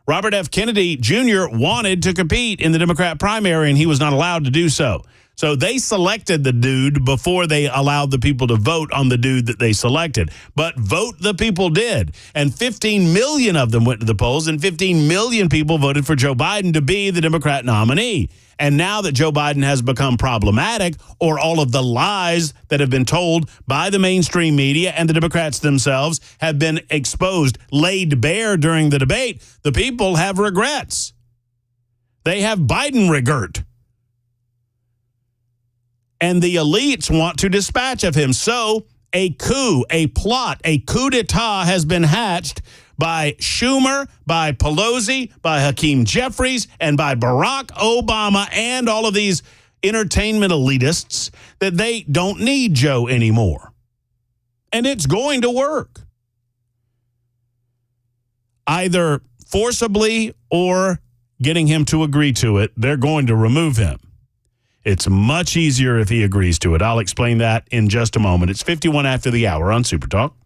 Robert F. Kennedy Jr. wanted to compete in the Democrat primary, and he was not allowed to do so. So they selected the dude before they allowed the people to vote on the dude that they selected. But vote the people did. And 15 million of them went to the polls, and 15 million people voted for Joe Biden to be the Democrat nominee. And now that Joe Biden has become problematic, or all of the lies that have been told by the mainstream media and the Democrats themselves have been exposed, laid bare during the debate, the people have regrets. They have Biden regret. And the elites want to dispatch of him. So a coup, a plot, a coup d'etat has been hatched by Schumer, by Pelosi, by Hakeem Jeffries, and by Barack Obama and all of these entertainment elitists that they don't need Joe anymore. And it's going to work. Either forcibly or getting him to agree to it, they're going to remove him. It's much easier if he agrees to it. I'll explain that in just a moment. It's 51 after the hour on Super Talk.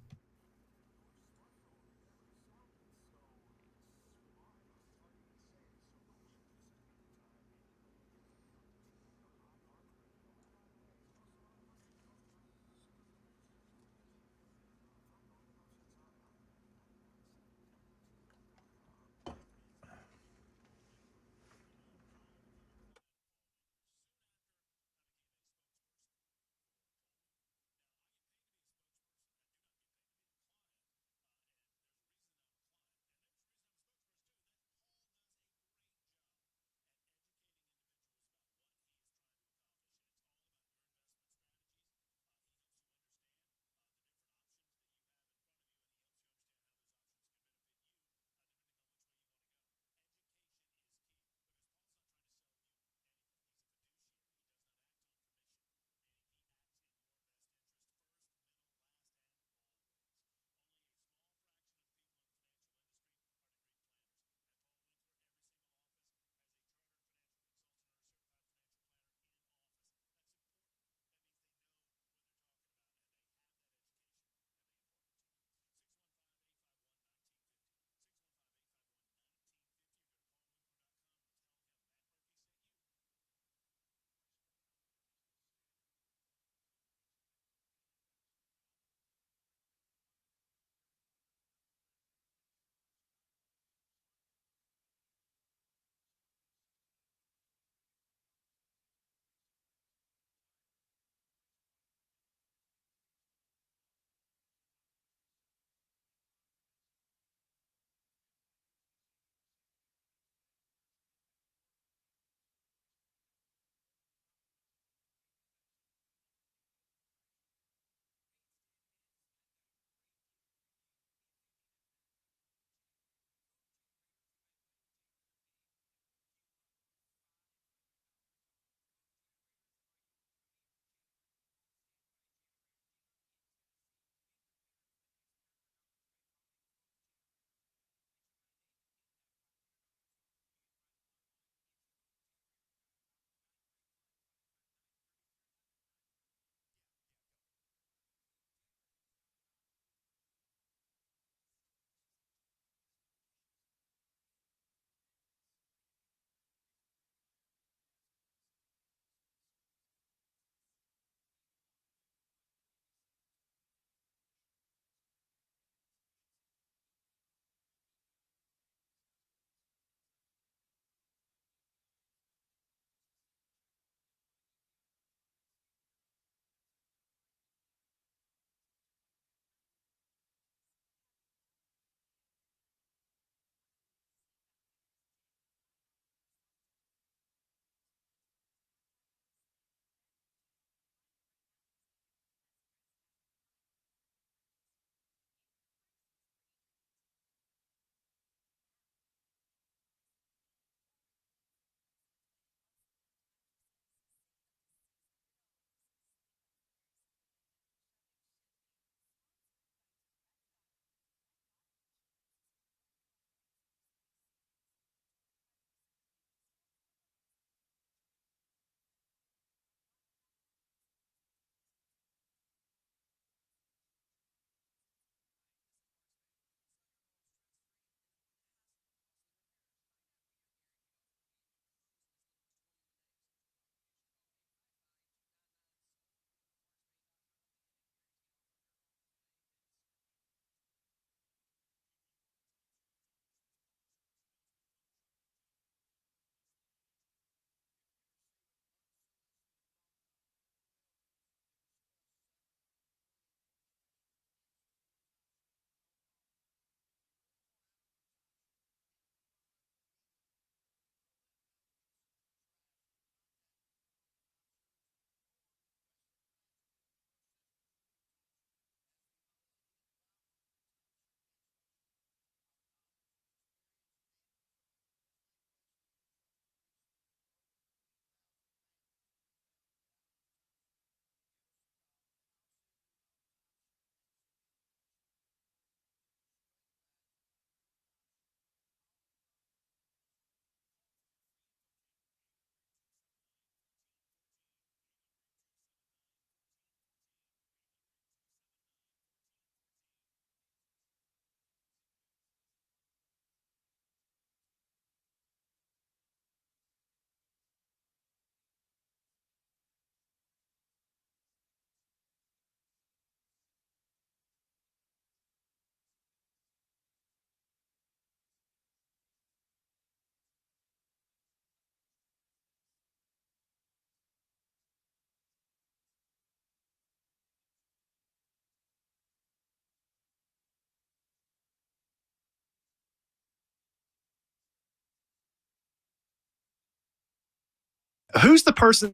who's the person?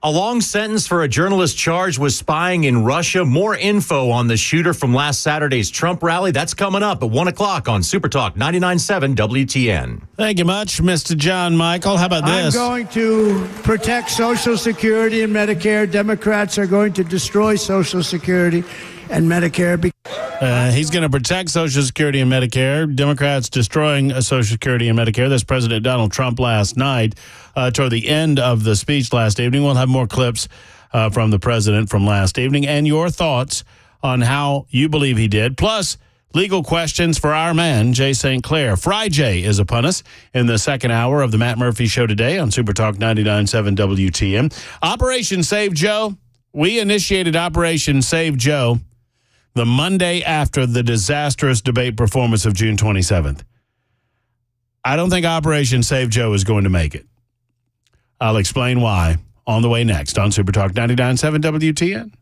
A long sentence for a journalist charged with spying in Russia. More info on the shooter from last Saturday's Trump rally. That's coming up at 1 o'clock on Super Talk 99.7 WTN. Thank you much, Mr. John Michael. How about this? I'm going to protect Social Security and Medicare. Democrats are going to destroy Social Security and Medicare. He's going to protect Social Security and Medicare. Democrats destroying Social Security and Medicare. That's President Donald Trump last night toward the end of the speech last evening. We'll have more clips from the president from last evening and your thoughts on how you believe he did. Plus, legal questions for our man, Jay St. Clair. Fry Jay is upon us in the second hour of the Matt Murphy Show today on Super Talk 99.7 WTN. Operation Save Joe. We initiated Operation Save Joe the Monday after the disastrous debate performance of June 27th. I don't think Operation Save Joe is going to make it. I'll explain why on the way next on Super Talk 99.7 WTN.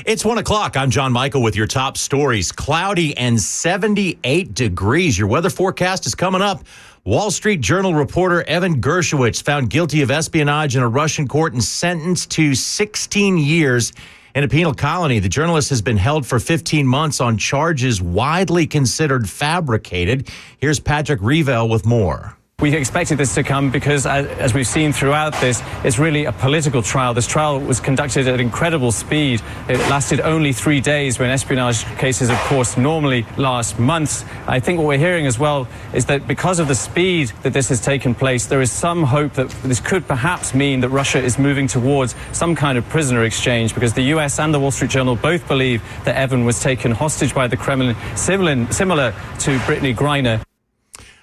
It's 1 o'clock. I'm John Michael with your top stories. Cloudy and 78 degrees. Your weather forecast is coming up. Wall Street Journal reporter Evan Gershowitz found guilty of espionage in a Russian court and sentenced to 16 years in a penal colony. The journalist has been held for 15 months on charges widely considered fabricated. Here's Patrick Revel with more. We expected this to come because, as we've seen throughout this, it's really a political trial. This trial was conducted at incredible speed. It lasted only 3 days, when espionage cases, of course, normally last months. I think what we're hearing as well is that because of the speed that this has taken place, there is some hope that this could perhaps mean that Russia is moving towards some kind of prisoner exchange, because the US and the Wall Street Journal both believe that Evan was taken hostage by the Kremlin, similar to Brittany Griner.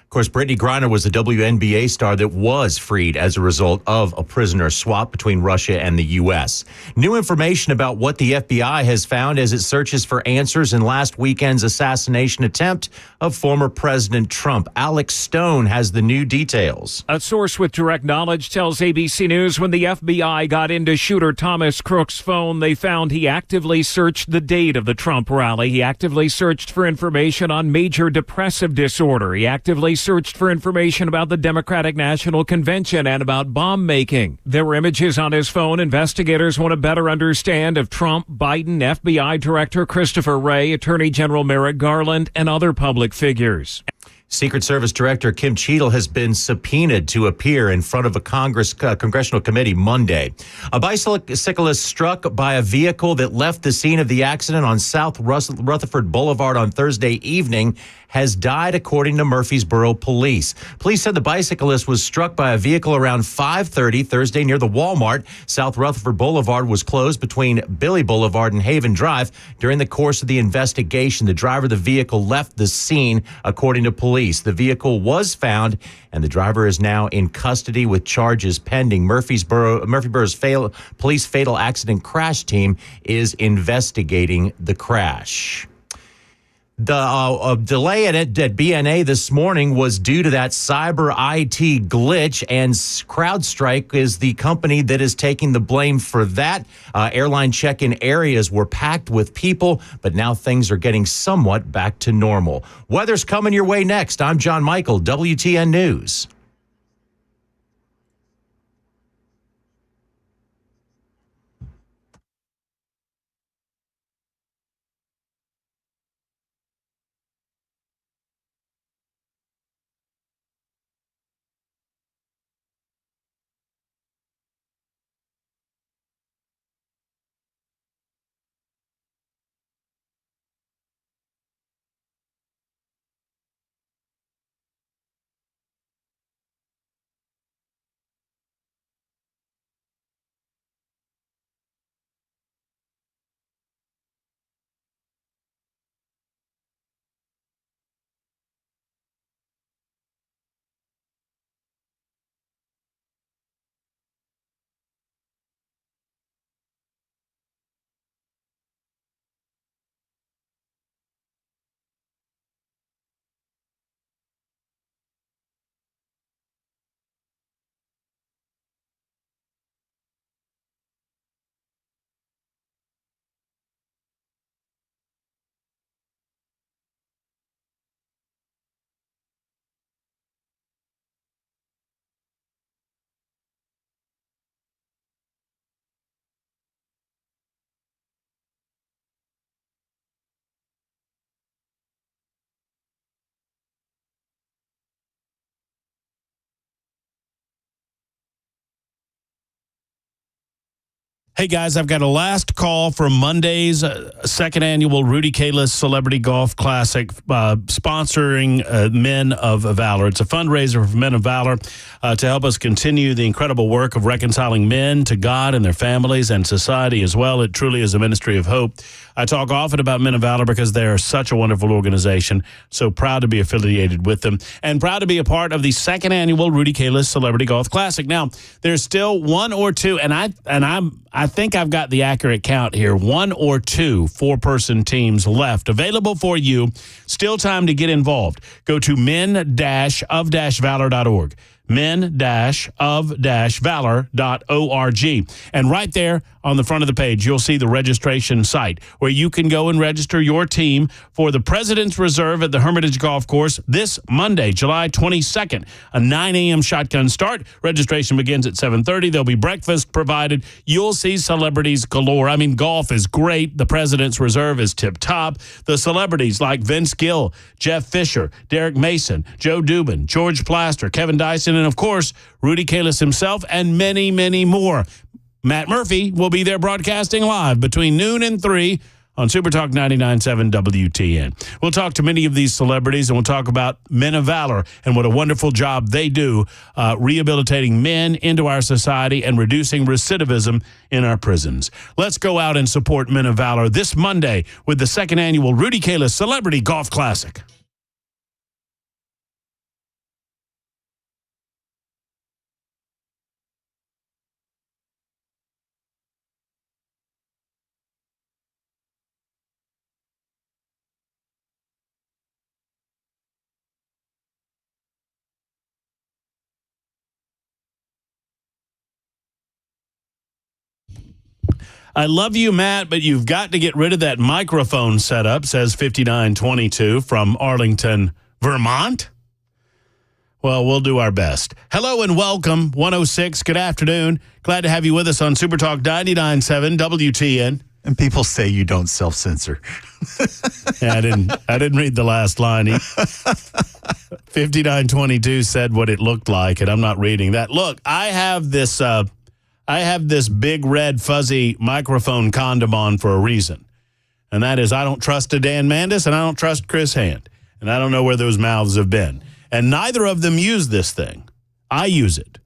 Of course, Brittany Griner was the WNBA star that was freed as a result of a prisoner swap between Russia and the U.S. New information about what the FBI has found as it searches for answers in last weekend's assassination attempt of former President Trump. Alex Stone has the new details. A source with direct knowledge tells ABC News when the FBI got into shooter Thomas Crook's phone, they found he actively searched the date of the Trump rally. He actively searched for information on major depressive disorder. He actively searched for information about the Democratic National Convention and about bomb making. There were images on his phone. Investigators want to better understand of Trump, Biden, FBI Director Christopher Wray, Attorney General Merrick Garland, and other public figures. Secret Service Director Kim Cheadle has been subpoenaed to appear in front of a congressional committee Monday. A bicyclist struck by a vehicle that left the scene of the accident on South Rutherford Boulevard on Thursday evening has died, according to Murfreesboro police. Police said the bicyclist was struck by a vehicle around 5:30 Thursday near the Walmart. South Rutherford Boulevard was closed between Billy Boulevard and Haven Drive. During the course of the investigation, the driver of the vehicle left the scene, according to police. police. The vehicle was found, and the driver is now in custody with charges pending. Murfreesboro's police fatal accident crash team is investigating the crash. The delay at BNA this morning was due to that cyber IT glitch, and CrowdStrike is the company that is taking the blame for that. Airline check-in areas were packed with people, but now things are getting somewhat back to normal. Weather's coming your way next. I'm John Michael, WTN News. Hey, guys, I've got a last call from Monday's second annual Rudy Kalis Celebrity Golf Classic sponsoring Men of Valor. It's a fundraiser for Men of Valor to help us continue the incredible work of reconciling men to God and their families and society as well. It truly is a ministry of hope. I talk often about Men of Valor because they are such a wonderful organization. So proud to be affiliated with them and proud to be a part of the second annual Rudy Kalis Celebrity Golf Classic. Now, there's still one or two, and I think I've got the accurate count here. One or two four-person teams left available for you. Still time to get involved. Go to men-of-valor.org. men-of-valor.org. And right there on the front of the page, you'll see the registration site where you can go and register your team for the President's Reserve at the Hermitage Golf Course this Monday, July 22nd, a 9 a.m. shotgun start. Registration begins at 7:30. There'll be breakfast provided. You'll see celebrities galore. I mean, golf is great. The President's Reserve is tip-top. The celebrities like Vince Gill, Jeff Fisher, Derek Mason, Joe Dubin, George Plaster, Kevin Dyson, and, of course, Rudy Kalis himself, and many, many more. Matt Murphy will be there broadcasting live between noon and 3 on Super Talk 99.7 WTN. We'll talk to many of these celebrities, and we'll talk about Men of Valor and what a wonderful job they do rehabilitating men into our society and reducing recidivism in our prisons. Let's go out and support Men of Valor this Monday with the second annual Rudy Kalis Celebrity Golf Classic. I love you, Matt, but you've got to get rid of that microphone setup, says 5922 from Arlington, Vermont. Well, we'll do our best. Hello and welcome, 106. Good afternoon. Glad to have you with us on Super Talk 99.7 WTN. And people say you don't self-censor. Yeah, I didn't read the last line. 5922 said what it looked like, and I'm not reading that. Look, I have this big red fuzzy microphone condom on for a reason. And that is I don't trust a Dan Mandis and I don't trust Chris Hand. And I don't know where those mouths have been. And neither of them use this thing. I use it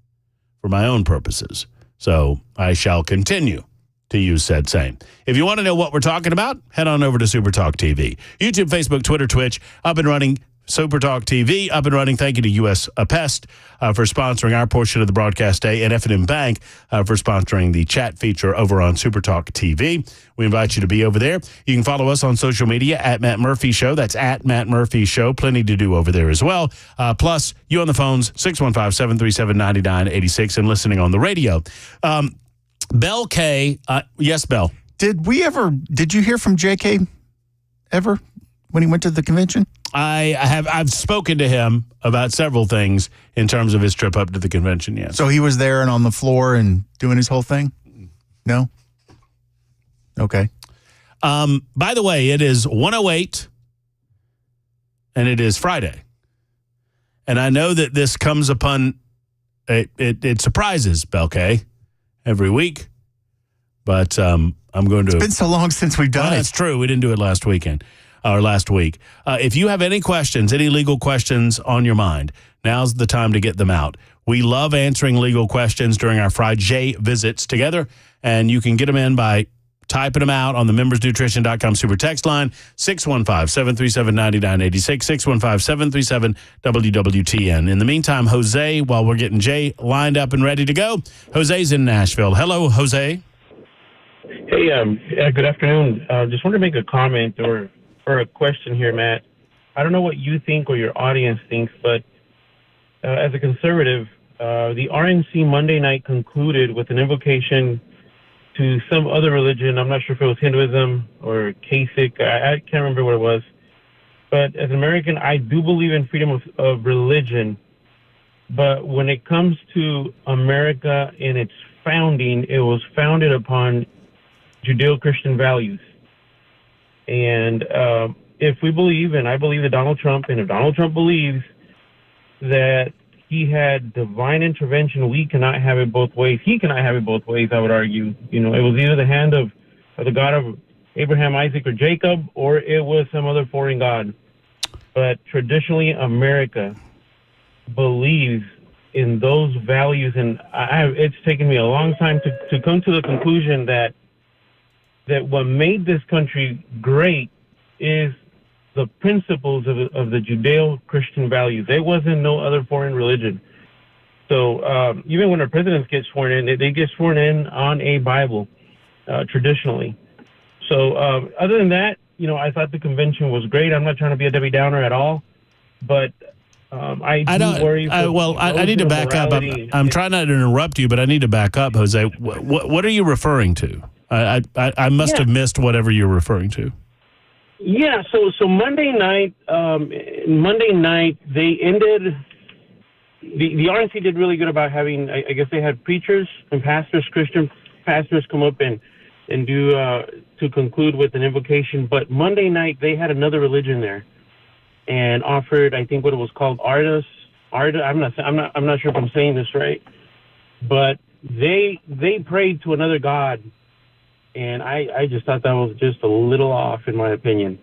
for my own purposes. So I shall continue to use said same. If you want to know what we're talking about, head on over to Super Talk TV. YouTube, Facebook, Twitter, Twitch, up and running SuperTalk TV up and running. Thank you to U.S. Pest for sponsoring our portion of the broadcast day, and F&M Bank for sponsoring the chat feature over on SuperTalk TV. We invite you to be over there. You can follow us on social media at Matt Murphy Show. That's at Matt Murphy Show. Plenty to do over there as well. Plus, you on the phones, 615-737-9986, and listening on the radio. Bell K, yes, Bell. Did you hear from JK ever when he went to the convention? I've spoken to him about several things in terms of his trip up to the convention, yes. So he was there and on the floor and doing his whole thing? No? Okay. By the way, it is 1:08 and it is Friday. And I know that this comes upon it surprises Belkay every week, but I'm going to. It's been so long since we've done it. That's true. We didn't do it last week. If you have any questions, any legal questions on your mind, now's the time to get them out. We love answering legal questions during our Friday visits together, and you can get them in by typing them out on the membersnutrition.com super text line, 615-737-9986, 615-737-WWTN. In the meantime, Jose, while we're getting Jay lined up and ready to go, Jose's in Nashville. Hello, Jose. Hey, good afternoon. Just wanted to make a comment or a question here, Matt. I don't know what you think or your audience thinks, but as a conservative, the RNC Monday night concluded with an invocation to some other religion. I'm not sure if it was Hinduism or Kasich. I can't remember what it was. But as an American, I do believe in freedom of religion. But when it comes to America in its founding, it was founded upon Judeo-Christian values. And if we believe, and I believe that Donald Trump, and if Donald Trump believes that he had divine intervention, we cannot have it both ways. He cannot have it both ways, I would argue. You know, it was either the hand of the God of Abraham, Isaac, or Jacob, or it was some other foreign God. But traditionally, America believes in those values, and it's taken me a long time to come to the conclusion that what made this country great is the principles of the Judeo-Christian values. There wasn't no other foreign religion. So even when our presidents get sworn in, they get sworn in on a Bible, traditionally. So other than that, you know, I thought the convention was great. I'm not trying to be a Debbie Downer at all, but I worry. I need to back up. I'm trying not to interrupt you, but I need to back up, Jose. What are you referring to? I must have missed whatever you're referring to. Yeah, so Monday night, they ended. The RNC did really good about having. I guess they had preachers and pastors, Christian pastors, come up and do to conclude with an invocation. But Monday night they had another religion there, and offered, I think, what it was called Arda. I'm not sure if I'm saying this right, but they prayed to another god. And I just thought that was just a little off, in my opinion.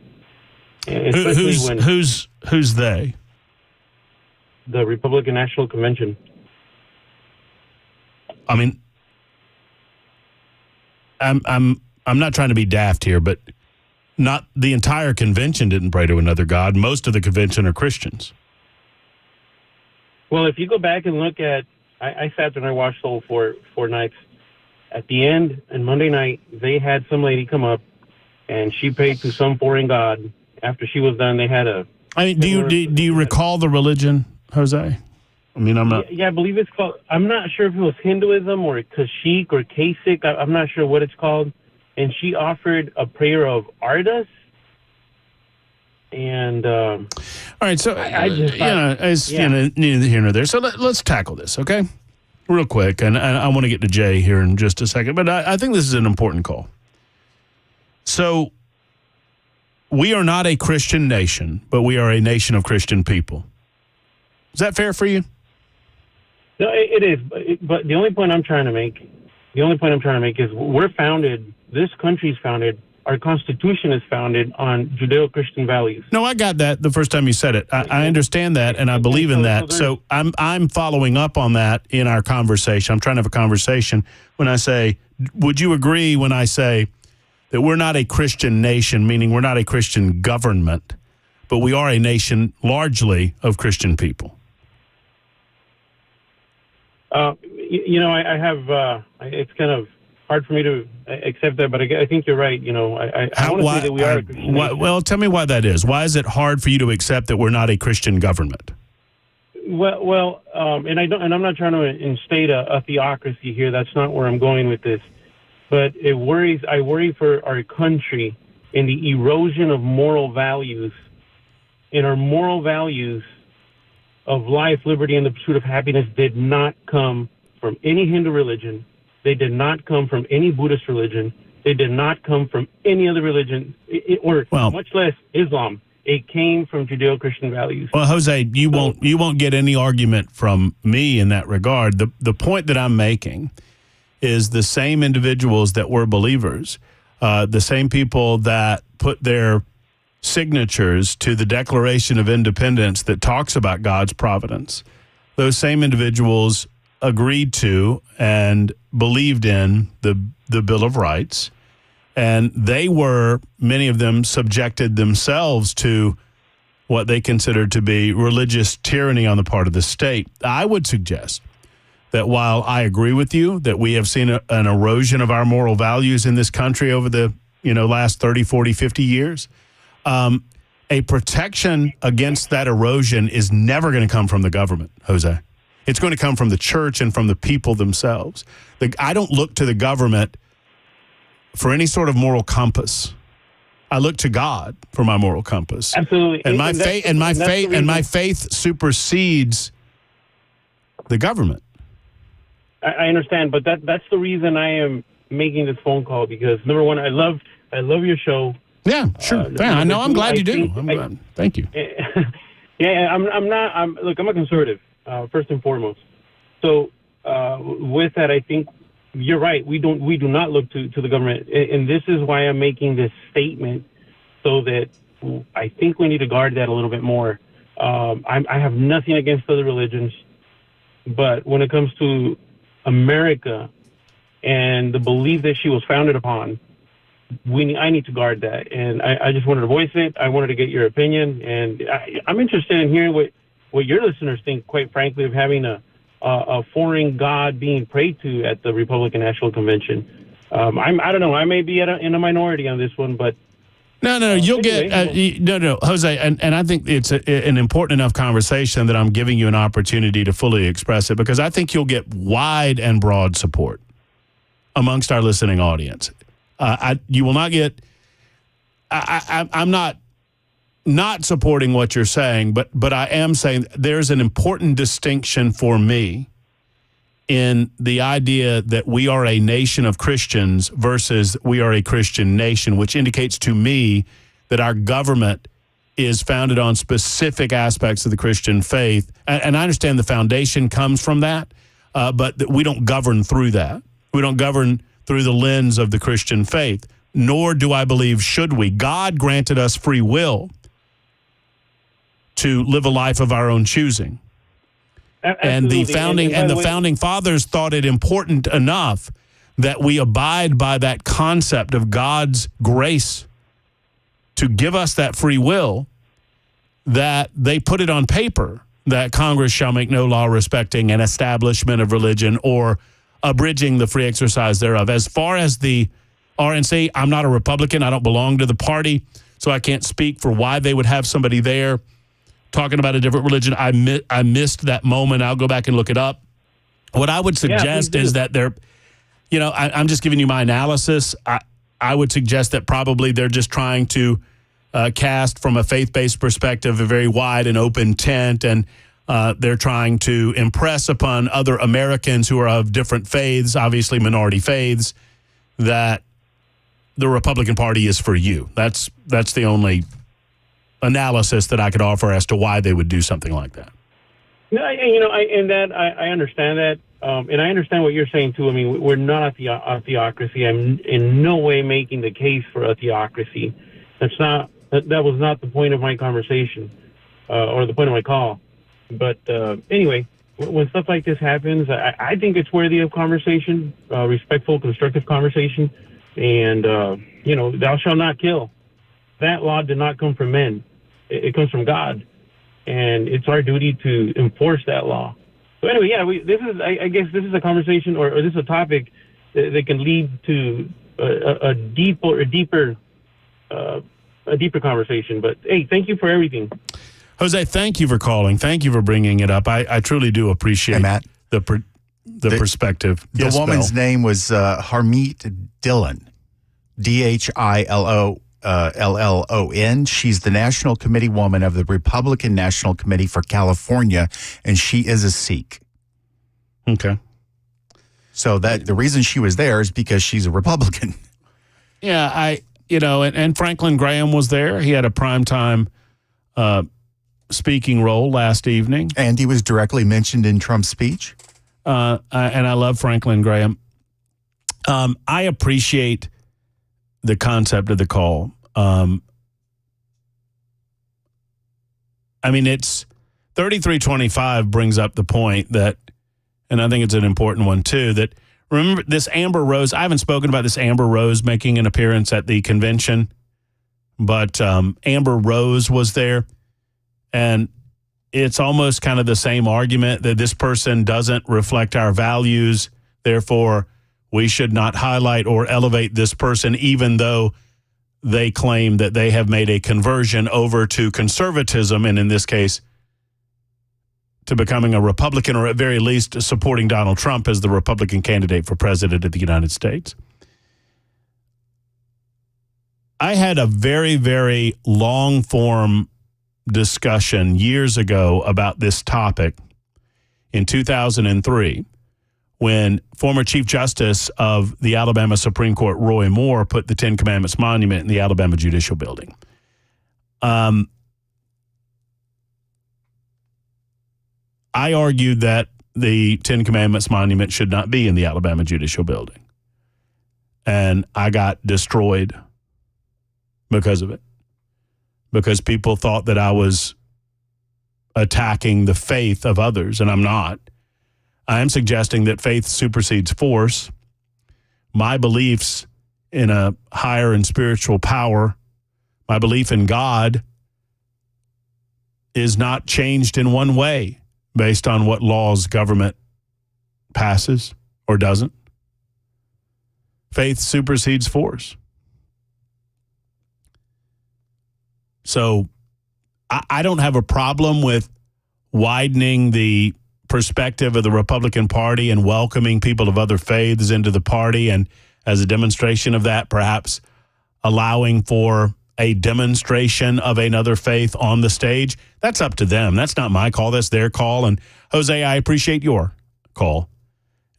Who's they? The Republican National Convention. I mean, I'm not trying to be daft here, but not the entire convention didn't pray to another god. Most of the convention are Christians. Well, if you go back and look at, I sat there and I watched the whole four nights. At the end, and Monday night, they had some lady come up, and she prayed to some foreign god. After she was done, they had a. I mean, do you recall the religion, Jose? I mean, I'm not. Yeah, I believe it's called. I'm not sure if it was Hinduism or Kasich or Kasich. I'm not sure what it's called. And she offered a prayer of Ardas. And all right, so I just thought, neither here nor there. So let's tackle this, okay? Real quick, and I want to get to Jay here in just a second, but I think this is an important call. So, we are not a Christian nation, but we are a nation of Christian people. Is that fair for you? No, it is. But the only point I'm trying to make is we're founded, this country's founded, our Constitution is founded on Judeo-Christian values. No, I got that the first time you said it. I understand that, and I believe in that. So I'm following up on that in our conversation. I'm trying to have a conversation when I say, would you agree when I say that we're not a Christian nation, meaning we're not a Christian government, but we are a nation largely of Christian people. I have. It's kind of hard for me to accept that, but I think you're right. I want to say that we are a Christian nation. Well, tell me why that is. Why is it hard for you to accept that we're not a Christian government? And I'm not trying to instate a theocracy here. That's not where I'm going with this. But I worry for our country in the erosion of moral values. And our moral values of life, liberty, and the pursuit of happiness did not come from any Hindu religion. They did not come from any Buddhist religion. They did not come from any other religion, much less Islam. It came from Judeo-Christian values. Well, Jose, you won't get any argument from me in that regard. The point that I'm making is the same individuals that were believers, the same people that put their signatures to the Declaration of Independence that talks about God's providence. Those same individuals agreed to and believed in the Bill of Rights. And they were, many of them, subjected themselves to what they considered to be religious tyranny on the part of the state. I would suggest that while I agree with you that we have seen an erosion of our moral values in this country over the last 30, 40, 50 years, a protection against that erosion is never going to come from the government, Jose. It's going to come from the church and from the people themselves. I don't look to the government for any sort of moral compass. I look to God for my moral compass. Absolutely. And my faith supersedes the government. I understand, but that's the reason I am making this phone call, because number one, I love your show. Yeah, sure. I know. I'm glad you do. Thank you. I'm a conservative, first and foremost. So with that, I think you're right. We do not look to the government, and this is why I'm making this statement, so that I think we need to guard that a little bit more. I have nothing against other religions, but when it comes to America and the belief that she was founded upon, I need to guard that. And I just wanted to voice it. I wanted to get your opinion, and I'm interested in hearing what your listeners think, quite frankly, of having a foreign god being prayed to at the Republican National Convention. I don't know. I may be in a minority on this one, but no. You'll get Jose, and I think it's an important enough conversation that I'm giving you an opportunity to fully express it, because I think you'll get wide and broad support amongst our listening audience. You will not get. I'm not supporting what you're saying, but I am saying there's an important distinction for me in the idea that we are a nation of Christians versus we are a Christian nation, which indicates to me that our government is founded on specific aspects of the Christian faith. And I understand the foundation comes from that, but that we don't govern through that. We don't govern through the lens of the Christian faith, nor do I believe should we. God granted us free will to live a life of our own choosing. Absolutely. And the founding fathers thought it important enough that we abide by that concept of God's grace to give us that free will, that they put it on paper that Congress shall make no law respecting an establishment of religion or abridging the free exercise thereof. As far as the RNC, I'm not a Republican. I don't belong to the party, so I can't speak for why they would have somebody there talking about a different religion. I missed that moment. I'll go back and look it up. What I would suggest is that they're, I'm just giving you my analysis. I would suggest that probably they're just trying to cast from a faith-based perspective a very wide and open tent, and they're trying to impress upon other Americans who are of different faiths, obviously minority faiths, that the Republican Party is for you. That's the only analysis that I could offer as to why they would do something like that. I understand that, and I understand what you're saying too. I mean, we're not a theocracy. I'm in no way making the case for a theocracy. That was not the point of my conversation, or the point of my call. But anyway, when stuff like this happens, I think it's worthy of conversation, respectful, constructive conversation, and thou shalt not kill. That law did not come from men. It comes from God, and it's our duty to enforce that law. So anyway, yeah, I guess this is a conversation, or this is a topic that can lead to a deeper conversation. But hey, thank you for everything. Jose, thank you for calling. Thank you for bringing it up. I truly do appreciate Matt, the perspective. The Yes, woman's Bill. name was Harmeet Dillon, DHILLON. She's the national committee woman of the Republican National Committee for California, and she is a Sikh. Okay. So that the reason she was there is because she's a Republican. Yeah, and Franklin Graham was there. He had a primetime speaking role last evening. And he was directly mentioned in Trump's speech. And I love Franklin Graham. I appreciate the concept of the call. It's 3325 brings up the point that, and I think it's an important one too, that remember this Amber Rose, I haven't spoken about this Amber Rose making an appearance at the convention, but Amber Rose was there, and it's almost kind of the same argument that this person doesn't reflect our values, therefore we should not highlight or elevate this person, even though they claim that they have made a conversion over to conservatism, and in this case, to becoming a Republican, or at very least supporting Donald Trump as the Republican candidate for president of the United States. I had a very, very long-form discussion years ago about this topic in 2003 when former Chief Justice of the Alabama Supreme Court, Roy Moore, put the Ten Commandments Monument in the Alabama Judicial Building. I argued that the Ten Commandments Monument should not be in the Alabama Judicial Building. And I got destroyed because of it. Because people thought that I was attacking the faith of others, and I'm not. I am suggesting that faith supersedes force. My beliefs in a higher and spiritual power, my belief in God, is not changed in one way based on what laws government passes or doesn't. Faith supersedes force. So I don't have a problem with widening the perspective of the Republican Party and welcoming people of other faiths into the party, and as a demonstration of that, perhaps allowing for a demonstration of another faith on the stage. That's up to them. That's not my call. That's their call. And Jose, I appreciate your call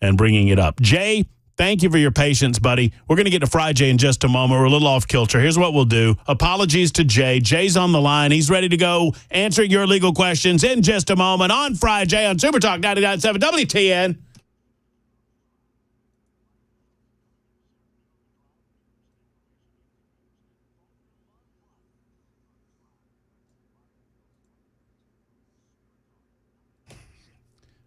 and bringing it up. Jay, thank you for your patience, buddy. We're going to get to Fry Jay in just a moment. We're a little off kilter. Here's what we'll do. Apologies to Jay. Jay's on the line. He's ready to go answering your legal questions in just a moment on Fry Jay on Super Talk 99.7 WTN.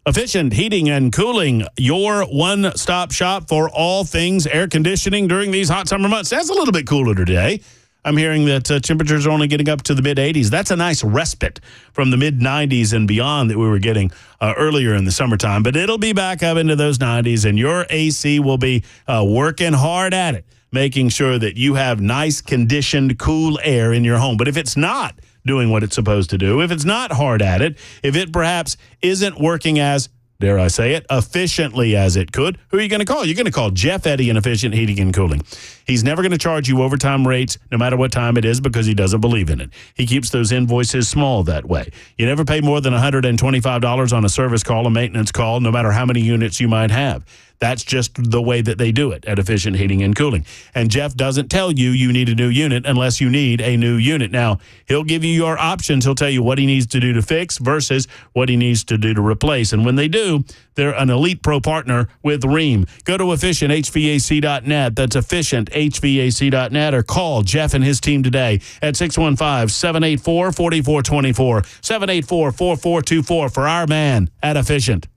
Efficient Heating and Cooling, your one-stop shop for all things air conditioning during these hot summer months. That's a little bit cooler today. I'm hearing that temperatures are only getting up to the mid-80s. That's a nice respite from the mid-90s and beyond that we were getting earlier in the summertime. But it'll be back up into those 90s, and your AC will be working hard at it, making sure that you have nice, conditioned, cool air in your home. But if it's not doing what it's supposed to do, if it's not hard at it, if it perhaps isn't working as, dare I say it, efficiently as it could, who are you going to call? You're going to call Jeff Eddy in Efficient Heating and Cooling. He's never going to charge you overtime rates no matter what time it is because he doesn't believe in it. He keeps those invoices small that way. You never pay more than $125 on a service call, a maintenance call, no matter how many units you might have. That's just the way that they do it at Efficient Heating and Cooling. And Jeff doesn't tell you you need a new unit unless you need a new unit. Now, he'll give you your options. He'll tell you what he needs to do to fix versus what he needs to do to replace. And when they do, they're an Elite Pro partner with Ream. Go to efficienthvac.net. That's efficienthvac.net, or call Jeff and his team today at 615-784-4424, 784-4424 for our man at Efficient.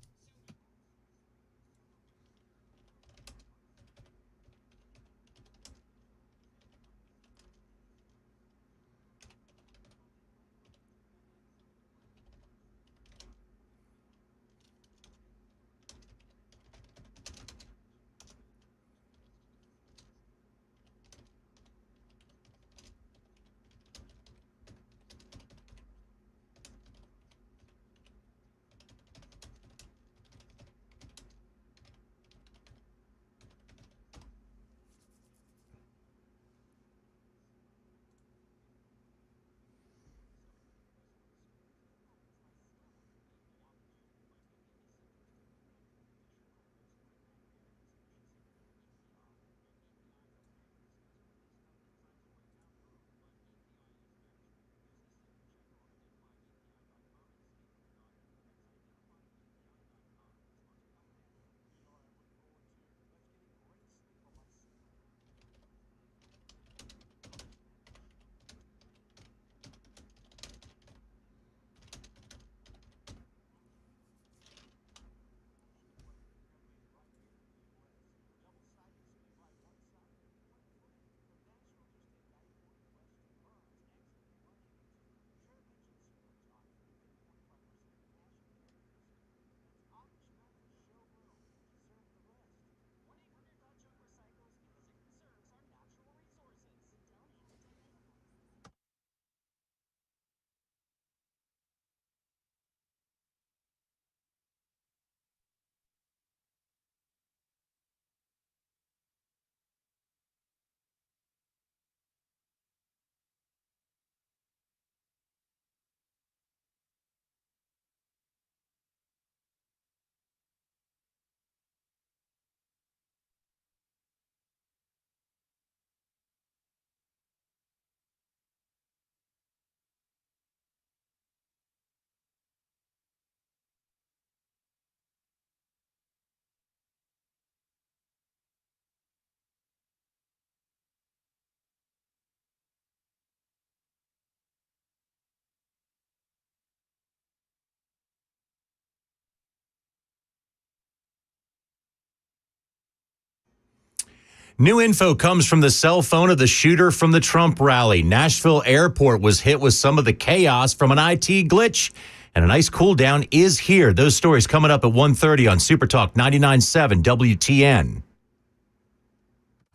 New info comes from the cell phone of the shooter from the Trump rally. Nashville Airport was hit with some of the chaos from an IT glitch, and a nice cool down is here. Those stories coming up at 1:30 on Super Talk 99.7 WTN.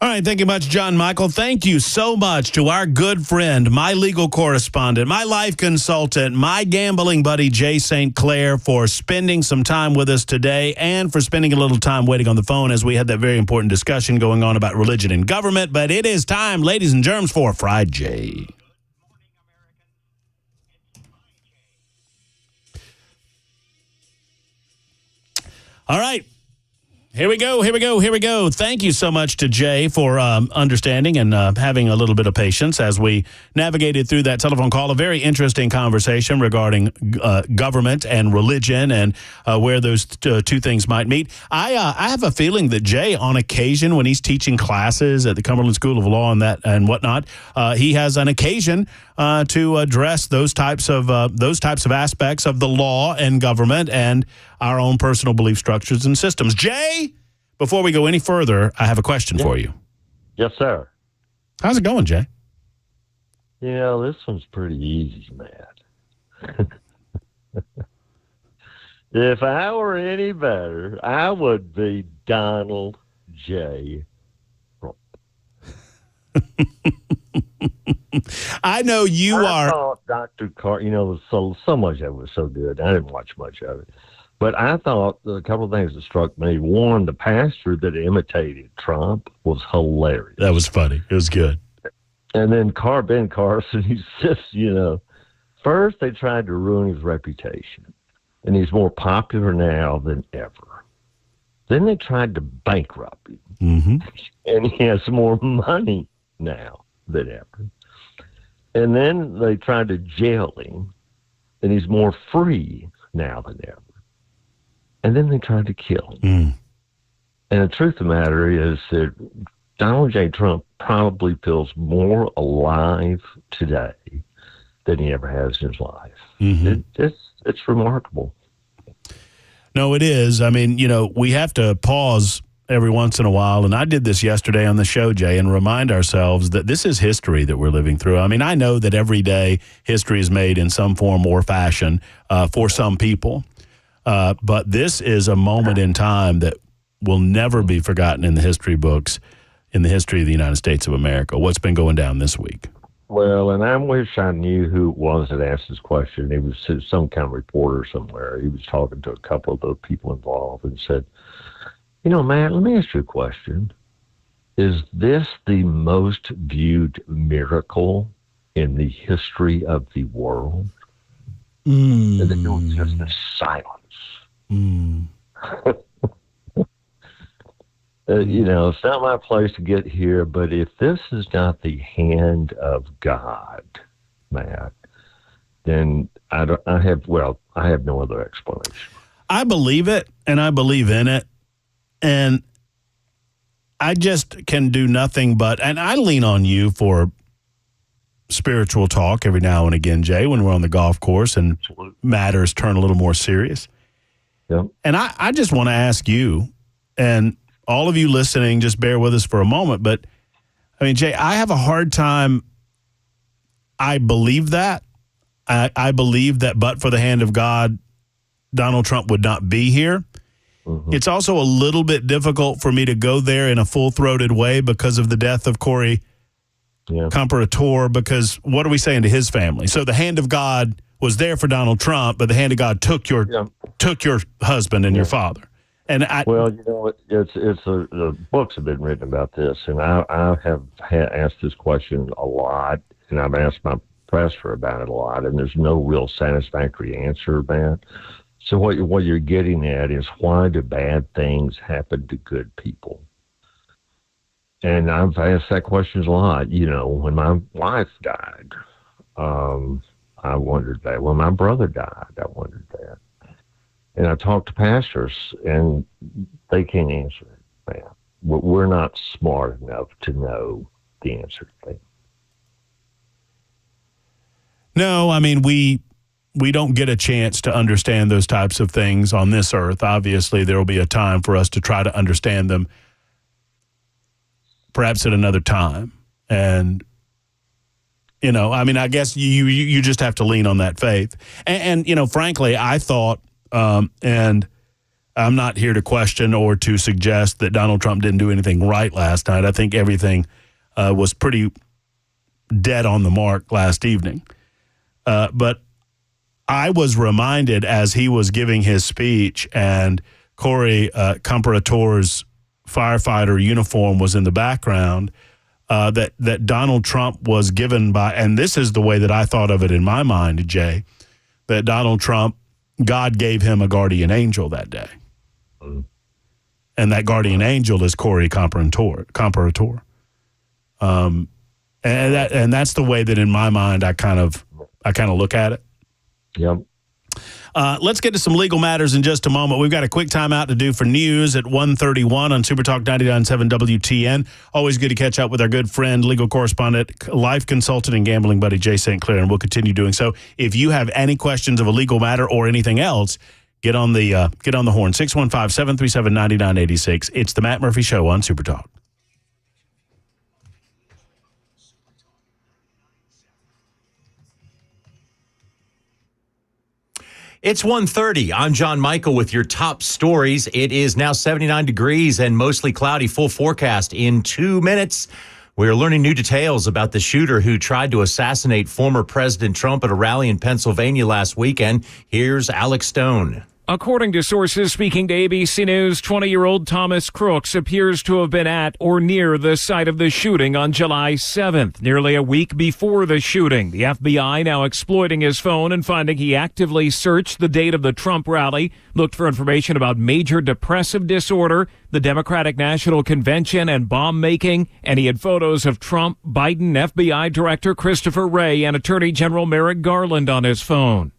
All right, thank you much, John Michael. Thank you so much to our good friend, my legal correspondent, my life consultant, my gambling buddy, Jay St. Clair, for spending some time with us today and for spending a little time waiting on the phone as we had that very important discussion going on about religion and government. But it is time, ladies and germs, for Friday. All right. Here we go. Thank you so much to Jay for understanding and having a little bit of patience as we navigated through that telephone call. A very interesting conversation regarding government and religion and where those two things might meet. I have a feeling that Jay, on occasion, when he's teaching classes at the Cumberland School of Law and that and whatnot, he has an occasion to address those types of aspects of the law and government and our own personal belief structures and systems. Jay, before we go any further, I have a question for you. Yes, sir. How's it going, Jay? You know, this one's pretty easy, Matt. If I were any better, I would be Donald J. Trump. I know you are. I thought Dr. Carr, you know, so much of it was so good. I didn't watch much of it. But I thought a couple of things that struck me. One, the pastor that imitated Trump was hilarious. That was funny. It was good. And then Ben Carson, he's just, you know, first they tried to ruin his reputation. And he's more popular now than ever. Then they tried to bankrupt him. Mm-hmm. And he has more money now than ever. And then they tried to jail him. And he's more free now than ever. And then they tried to kill him. Mm. And the truth of the matter is that Donald J. Trump probably feels more alive today than he ever has in his life. Mm-hmm. It's remarkable. No, it is. I mean, you know, we have to pause every once in a while, and I did this yesterday on the show, Jay, and remind ourselves that this is history that we're living through. I mean, I know that every day history is made in some form or fashion for some people. But this is a moment in time that will never be forgotten in the history books, in the history of the United States of America. What's been going down this week? Well, and I wish I knew who it was that asked this question. He was some kind of reporter somewhere. He was talking to a couple of the people involved and said, you know, Matt, let me ask you a question. Is this the most viewed miracle in the history of the world? And then there was just a silence. You know, it's not my place to get here, but if this is not the hand of God, Matt, then I have no other explanation. I believe it, and I believe in it, and I just can do nothing but, and I lean on you for spiritual talk every now and again, Jay, when we're on the golf course and matters turn a little more serious. Yep. And I just want to ask you, and all of you listening, just bear with us for a moment. But, I mean, Jay, I have a hard time. I believe that. I believe that but for the hand of God, Donald Trump would not be here. Mm-hmm. It's also a little bit difficult for me to go there in a full-throated way because of the death of Corey Comparator, because what are we saying to his family? So the hand of God was there for Donald Trump, but the hand of God took your husband and your father. And well, you know, the books have been written about this, and I have asked this question a lot, and I've asked my professor about it a lot, and there's no real satisfactory answer, man. So what you're getting at is, why do bad things happen to good people? And I've asked that question a lot. You know, when my wife died, I wondered that. When my brother died, I wondered that. And I talked to pastors, and they can't answer it, man. We're not smart enough to know the answer to that. No, I mean, we don't get a chance to understand those types of things on this earth. Obviously, there will be a time for us to try to understand them perhaps at another time. And, I guess you just have to lean on that faith. And frankly, I thought, and I'm not here to question or to suggest that Donald Trump didn't do anything right last night. I think everything was pretty dead on the mark last evening. But I was reminded as he was giving his speech and Corey Comparator's firefighter uniform was in the background, that Donald Trump was given by, and this is the way that I thought of it in my mind, Jay, that Donald Trump, God gave him a guardian angel that day. And that guardian angel is Corey Comparator. And that's the way that in my mind I kind of look at it. Yep. Let's get to some legal matters in just a moment. We've got a quick timeout to do for news at 1:31 on Super Talk 99.7 WTN. Always good to catch up with our good friend, legal correspondent, life consultant, and gambling buddy, Jay St. Clair, and we'll continue doing so. If you have any questions of a legal matter or anything else, get on the horn, 615-737-9986. It's the Matt Murphy Show on Super Talk. It's 1:30. I'm John Michael with your top stories. It is now 79 degrees and mostly cloudy, full forecast in 2 minutes. We're learning new details about the shooter who tried to assassinate former President Trump at a rally in Pennsylvania last weekend. Here's Alex Stone. According to sources speaking to ABC News, 20-year-old Thomas Crooks appears to have been at or near the site of the shooting on July 7th, nearly a week before the shooting. The FBI now exploiting his phone and finding he actively searched the date of the Trump rally, looked for information about major depressive disorder, the Democratic National Convention, and bomb making, and he had photos of Trump, Biden, FBI Director Christopher Wray, and Attorney General Merrick Garland on his phone.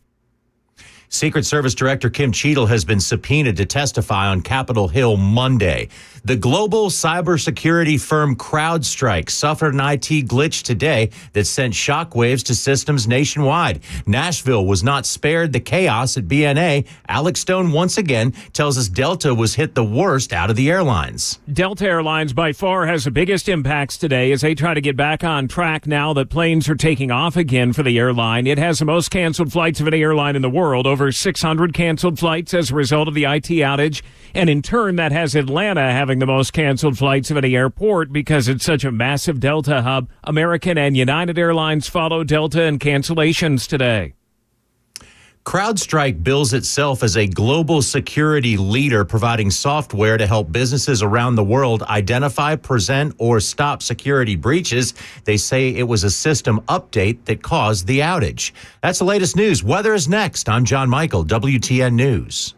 Secret Service Director Kim Cheadle has been subpoenaed to testify on Capitol Hill Monday. The global cybersecurity firm CrowdStrike suffered an IT glitch today that sent shockwaves to systems nationwide. Nashville was not spared the chaos at BNA. Alex Stone once again tells us Delta was hit the worst out of the airlines. Delta Airlines by far has the biggest impacts today as they try to get back on track now that planes are taking off again for the airline. It has the most canceled flights of any airline in the world, over 600 canceled flights as a result of the IT outage. And in turn, that has Atlanta having the most canceled flights of any airport because it's such a massive Delta hub. American and United Airlines follow Delta in cancellations today. CrowdStrike bills itself as a global security leader, providing software to help businesses around the world identify, present, or stop security breaches. They say it was a system update that caused the outage. That's the latest news. Weather is next. I'm John Michael, WTN News.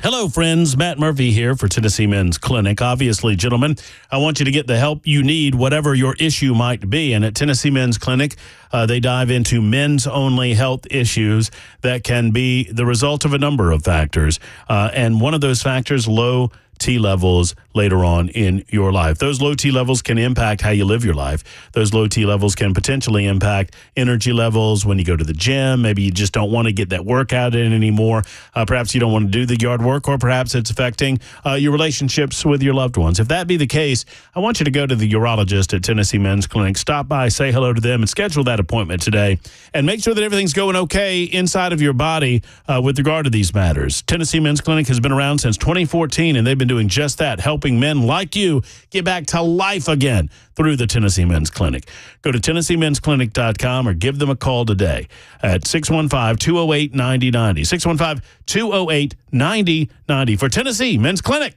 Hello, friends. Matt Murphy here for Tennessee Men's Clinic. Obviously, gentlemen, I want you to get the help you need, whatever your issue might be. And at Tennessee Men's Clinic, they dive into men's-only health issues that can be the result of a number of factors. And one of those factors, low T levels later on in your life. Those low T levels can impact how you live your life. Those low T levels can potentially impact energy levels when you go to the gym. Maybe you just don't want to get that workout in anymore. Perhaps you don't want to do the yard work, or perhaps it's affecting your relationships with your loved ones. If that be the case, I want you to go to the urologist at Tennessee Men's Clinic. Stop by, say hello to them, and schedule that appointment today. And make sure that everything's going okay inside of your body with regard to these matters. Tennessee Men's Clinic has been around since 2014, and they've been doing just that, helping men like you get back to life again through the Tennessee Men's Clinic. Go to TennesseeMen'sClinic.com or give them a call today at 615-208-9090. 615-208-9090 for Tennessee Men's Clinic.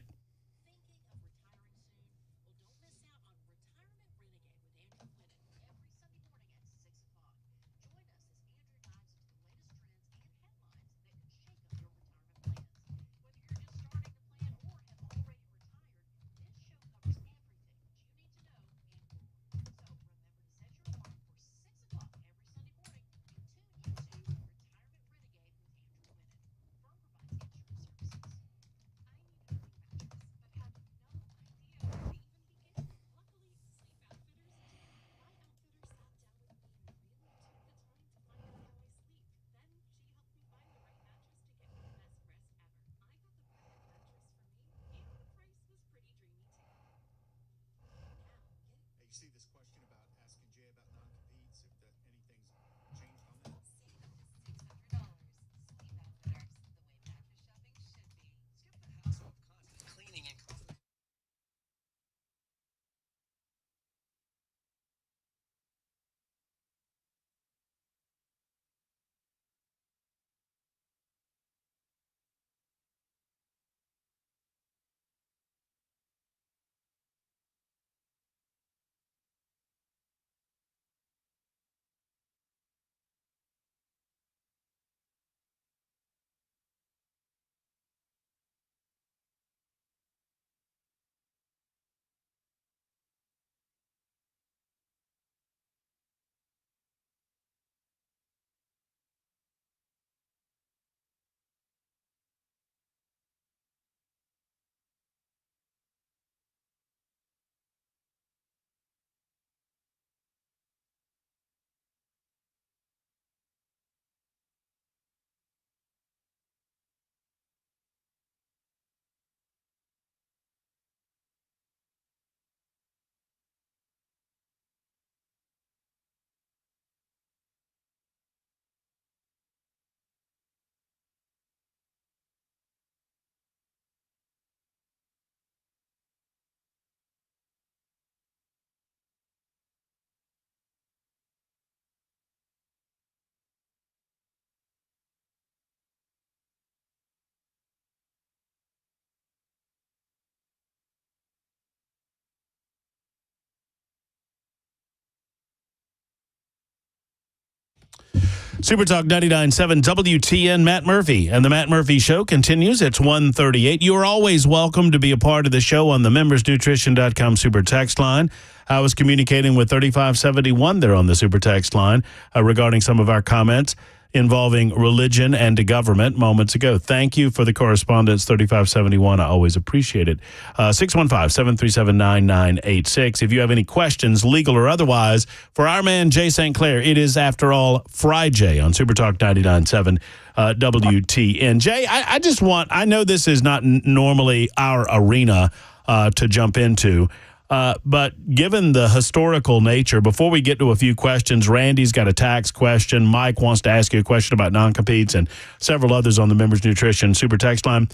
Super Talk 99.7 WTN, Matt Murphy. And the Matt Murphy Show continues. It's 1:38. You are always welcome to be a part of the show on the membersnutrition.com super text line. I was communicating with 3571 there on the super text line regarding some of our comments involving religion and government moments ago. Thank you for the correspondence, 3571. I always appreciate it. 615-737-9986. If you have any questions, legal or otherwise, for our man Jay St. Clair, it is, after all, Friday on Super Talk 99.7 WTN. Jay, I know this is not normally our arena to jump into, but given the historical nature, before we get to a few questions, Randy's got a tax question. Mike wants to ask you a question about non-competes and several others on the Members Nutrition Super Text line.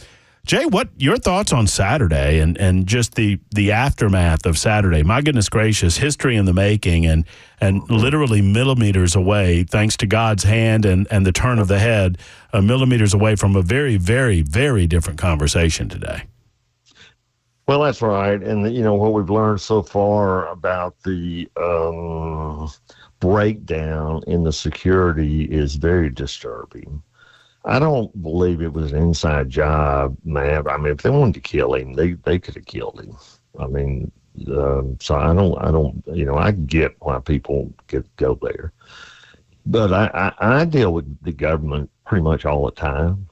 Jay, what your thoughts on Saturday and just the aftermath of Saturday? My goodness gracious, history in the making and literally millimeters away, thanks to God's hand and the turn of the head, millimeters away from a very, very, very different conversation today. Well, that's right. And, what we've learned so far about the breakdown in the security is very disturbing. I don't believe it was an inside job, man. I mean, if they wanted to kill him, they could have killed him. I mean, so I don't, I get why people go there. But I deal with the government pretty much all the time.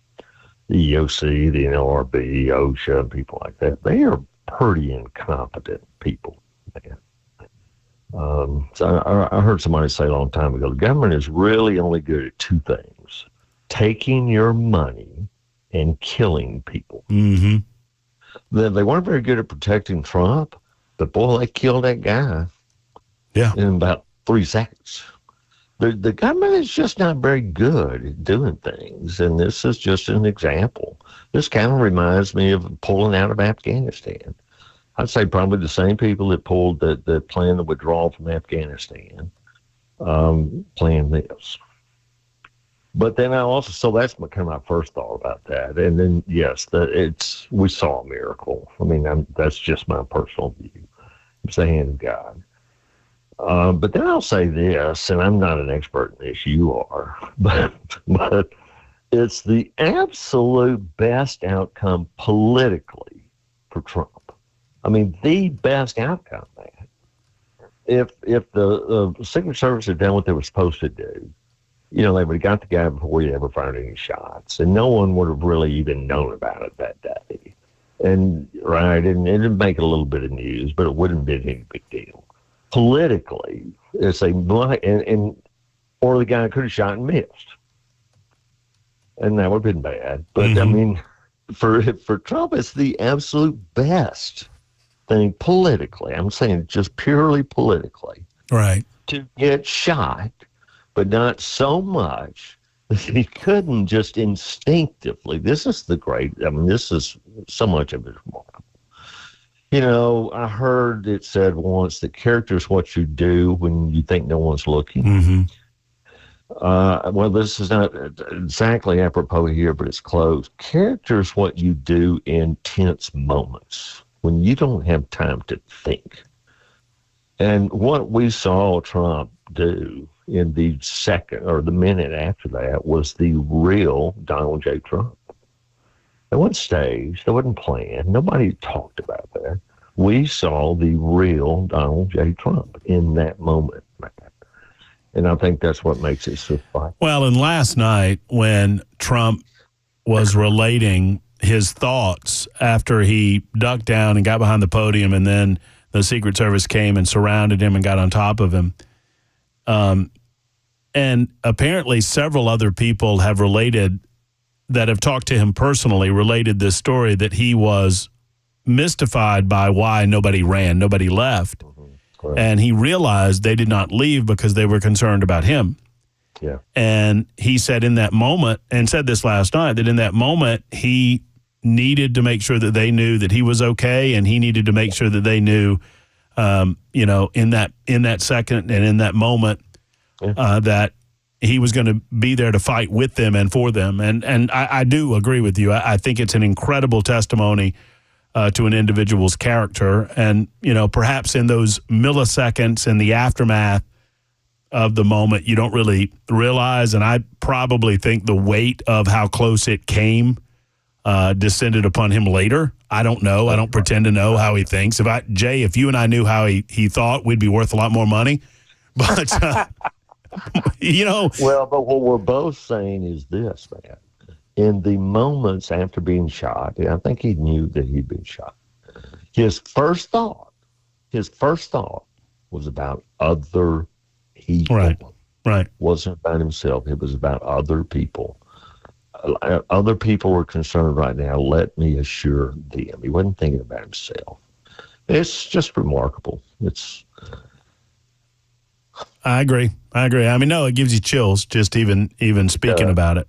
The EOC, the NLRB, OSHA, people like that, they are pretty incompetent people, man. So I heard somebody say a long time ago, the government is really only good at two things: taking your money and killing people. Mm-hmm. They weren't very good at protecting Trump, but boy, they killed that guy in about 3 seconds. The government is just not very good at doing things, and this is just an example. This kind of reminds me of pulling out of Afghanistan. I'd say probably the same people that pulled that planned the withdrawal from Afghanistan, planned this. But then I also, so that's kind of my first thought about that. And then, yes, we saw a miracle. I mean, that's just my personal view. It's the hand of God. But then I'll say this, and I'm not an expert in this, you are, but it's the absolute best outcome politically for Trump. I mean, the best outcome, man. If the Secret Service had done what they were supposed to do, they would have got the guy before he ever fired any shots, and no one would have really even known about it that day. And it didn't make a little bit of news, but it wouldn't have been any big deal. Politically, it's or the guy could have shot and missed, and that would have been bad. But I mean, for Trump, it's the absolute best thing politically. I'm saying just purely politically, right? To get shot, but not so much that he couldn't just instinctively. This is this is so much of it remarkable. I heard it said once that character is what you do when you think no one's looking. Mm-hmm. Well, this is not exactly apropos here, but it's close. Character is what you do in tense moments when you don't have time to think. And what we saw Trump do in the second or the minute after that was the real Donald J. Trump. It wasn't staged. It wasn't planned. Nobody talked about that. We saw the real Donald J. Trump in that moment, man. And I think that's what makes it so fun. Well, and last night when Trump was relating his thoughts after he ducked down and got behind the podium, and then the Secret Service came and surrounded him and got on top of him. And apparently several other people have related that have talked to him personally, related this story that he was mystified by why nobody ran, nobody left. Mm-hmm. And he realized they did not leave because they were concerned about him. Yeah. And he said in that moment, and said this last night, that in that moment he needed to make sure that they knew that he was okay, and he needed to make sure that they knew, in that second and in that moment, that he was going to be there to fight with them and for them. And I do agree with you. I think it's an incredible testimony to an individual's character. And, perhaps in those milliseconds in the aftermath of the moment, you don't really realize. And I probably think the weight of how close it came descended upon him later. I don't know. I don't pretend to know how he thinks. If you and I knew how he thought, we'd be worth a lot more money. But, Well, but what we're both saying is this, man. In the moments after being shot, I think he knew that he'd been shot. His first thought was about other people. Right. It wasn't about himself. It was about other people. Other people were concerned right now. Let me assure them. He wasn't thinking about himself. It's just remarkable. I agree. I mean, no, it gives you chills just even speaking about it.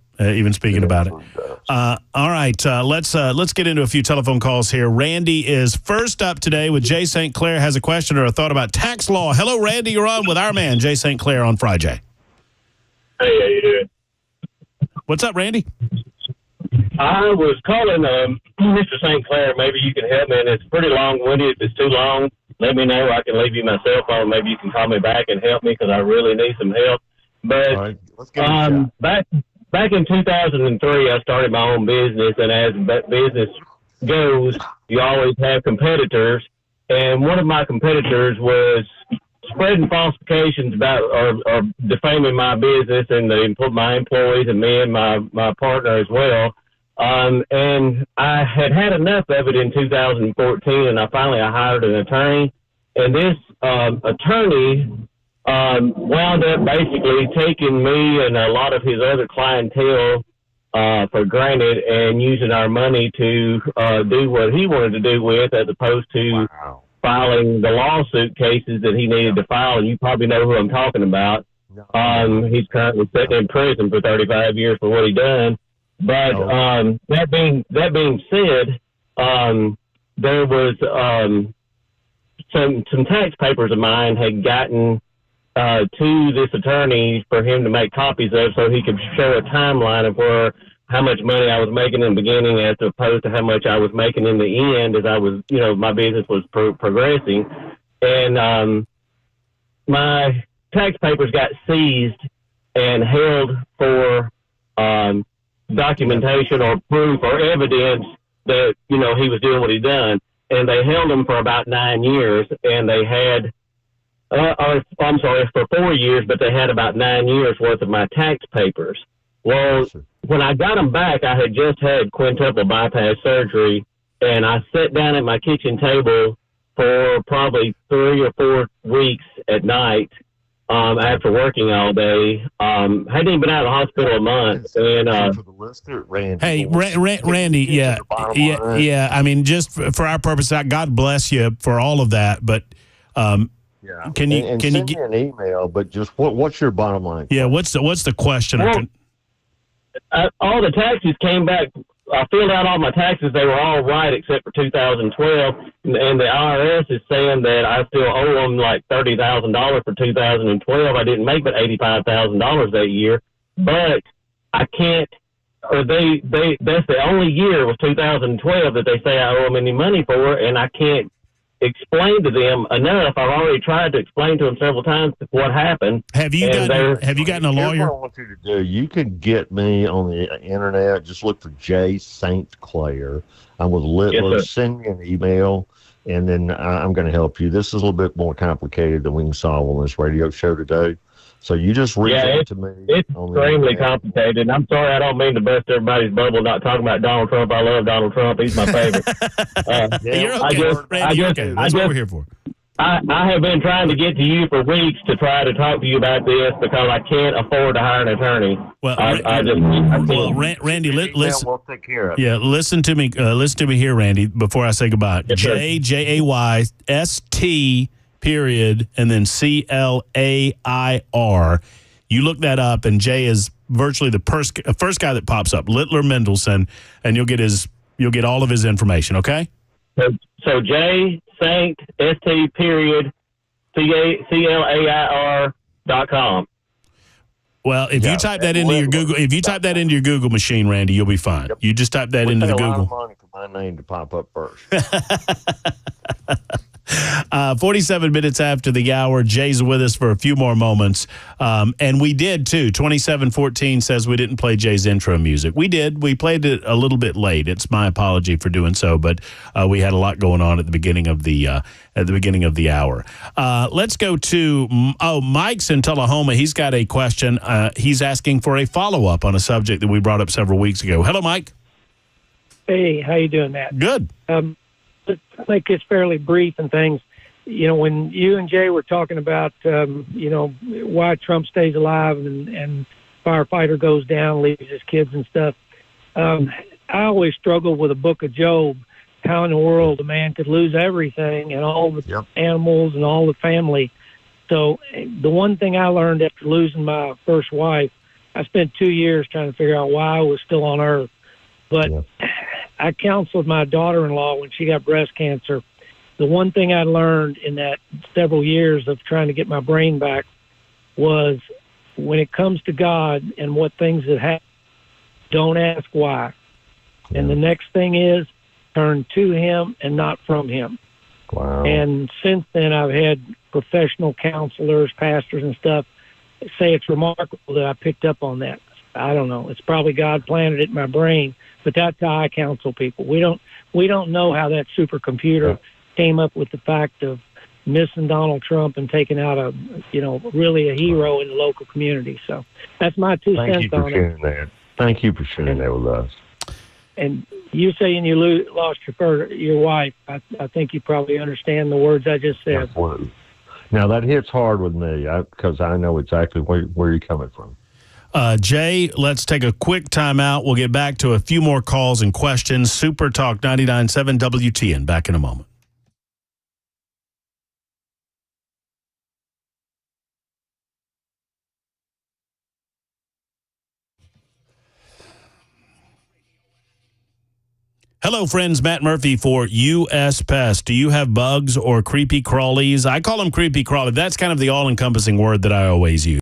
All right, let's get into a few telephone calls here. Randy is first up today with Jay St. Clair, has a question or a thought about tax law. Hello, Randy. You're on with our man, Jay St. Clair, on Friday. Hey, how you doing? What's up, Randy? I was calling Mr. St. Clair. Maybe you can help me, and it's pretty long-winded. If it's too long, let me know. I can leave you my cell phone. Maybe you can call me back and help me because I really need some help. But all right, let's give it a shot. Back in 2003, I started my own business, and as business goes, you always have competitors. And one of my competitors was spreading falsifications about or defaming my business and my employees and me and my partner as well. And I had enough of it in 2014, and I hired an attorney. And this attorney wound up basically taking me and a lot of his other clientele for granted and using our money to do what he wanted to do with, as opposed to filing the lawsuit cases that he needed to file. And you probably know who I'm talking about. He's currently sitting in prison for 35 years for what he done. But that being said, there was some tax papers of mine had gotten to this attorney for him to make copies of, so he could show a timeline of how much money I was making in the beginning as opposed to how much I was making in the end as I was, my business was progressing. And my tax papers got seized and held for documentation or proof or evidence that, he was doing what he done. And they held him for about 9 years, and they had, for 4 years, but they had about 9 years worth of my tax papers. Well, when I got them back, I had just had quintuple bypass surgery, and I sat down at my kitchen table for probably 3 or 4 weeks at night after working all day. Hadn't even been out of the hospital a month. And for the listener, Randy. Hey, Randy, yeah. I mean, just for our purpose, God bless you for all of that. But can you send me an email? But just what's your bottom line? Yeah, what's the question? Well, all the taxes came back. I filled out all my taxes. They were all right except for 2012. And the IRS is saying that I still owe them like $30,000 for 2012. I didn't make but $85,000 that year. But I can't, or that's the only year was 2012 that they say I owe them any money for, and I can't explain to them enough. I've already tried to explain to them several times what happened. Have you gotten a lawyer? Here's what I want you to do. You can get me on the internet. Just look for J. St. Clair. I'm with Littler. Yes, send me an email, and then I'm going to help you. This is a little bit more complicated than we can solve on this radio show today. So you just reach out to me. It's extremely complicated. I'm sorry, I don't mean to bust everybody's bubble not talking about Donald Trump. I love Donald Trump. He's my favorite. You're okay, Randy. You're okay. That's what we're here for. I have been trying to get to you for weeks to try to talk to you about this because I can't afford to hire an attorney. Well, Randy, listen. We'll take care of it. Yeah, listen to me. Listen to me here, Randy. Before I say goodbye, JAYST. Period, and then CLAIR. You look that up, and Jay is virtually the first guy that pops up, Littler Mendelson, and you'll get all of his information. Okay. So J Saint ST period CLAIR.com. Well, if you type that into your Google machine, Randy, you'll be fine. Yep. You just type that into the Google. A lot of money for my name to pop up first. 47 minutes after the hour, Jay's with us for a few more moments. And we did, too. 2714 says we didn't play Jay's intro music. We did. We played it a little bit late. It's my apology for doing so, but we had a lot going on at the beginning of the hour. Let's go to, Mike's in Tullahoma. He's got a question. He's asking for a follow-up on a subject that we brought up several weeks ago. Hello, Mike. Hey, how you doing, Matt? Good. I think it's fairly brief and things. When you and Jay were talking about, why Trump stays alive and firefighter goes down, leaves his kids and stuff, I always struggle with the book of Job, how in the world a man could lose everything and all the animals and all the family. So the one thing I learned after losing my first wife, I spent 2 years trying to figure out why I was still on earth. But I counseled my daughter-in-law when she got breast cancer. The one thing I learned in that several years of trying to get my brain back was when it comes to God and what things that happen, don't ask why. And the next thing is turn to him and not from him. Wow. And since then, I've had professional counselors, pastors and stuff say it's remarkable that I picked up on that. I don't know. It's probably God planted it in my brain, but that's how I counsel people. We don't know how that supercomputer came up with the fact of missing Donald Trump and taking out really a hero in the local community. So that's my 2 cents on it. Thank you for sharing that. Thank you for sharing that with us. And you saying you lost your wife, I think you probably understand the words I just said. Absolutely. Now that hits hard with me because I know exactly where you're coming from. Jay, let's take a quick time out. We'll get back to a few more calls and questions. Super Talk 99.7 WTN. Back in a moment. Hello, friends. Matt Murphy for U.S. Pest. Do you have bugs or creepy crawlies? I call them creepy crawlies. That's kind of the all-encompassing word that I always use.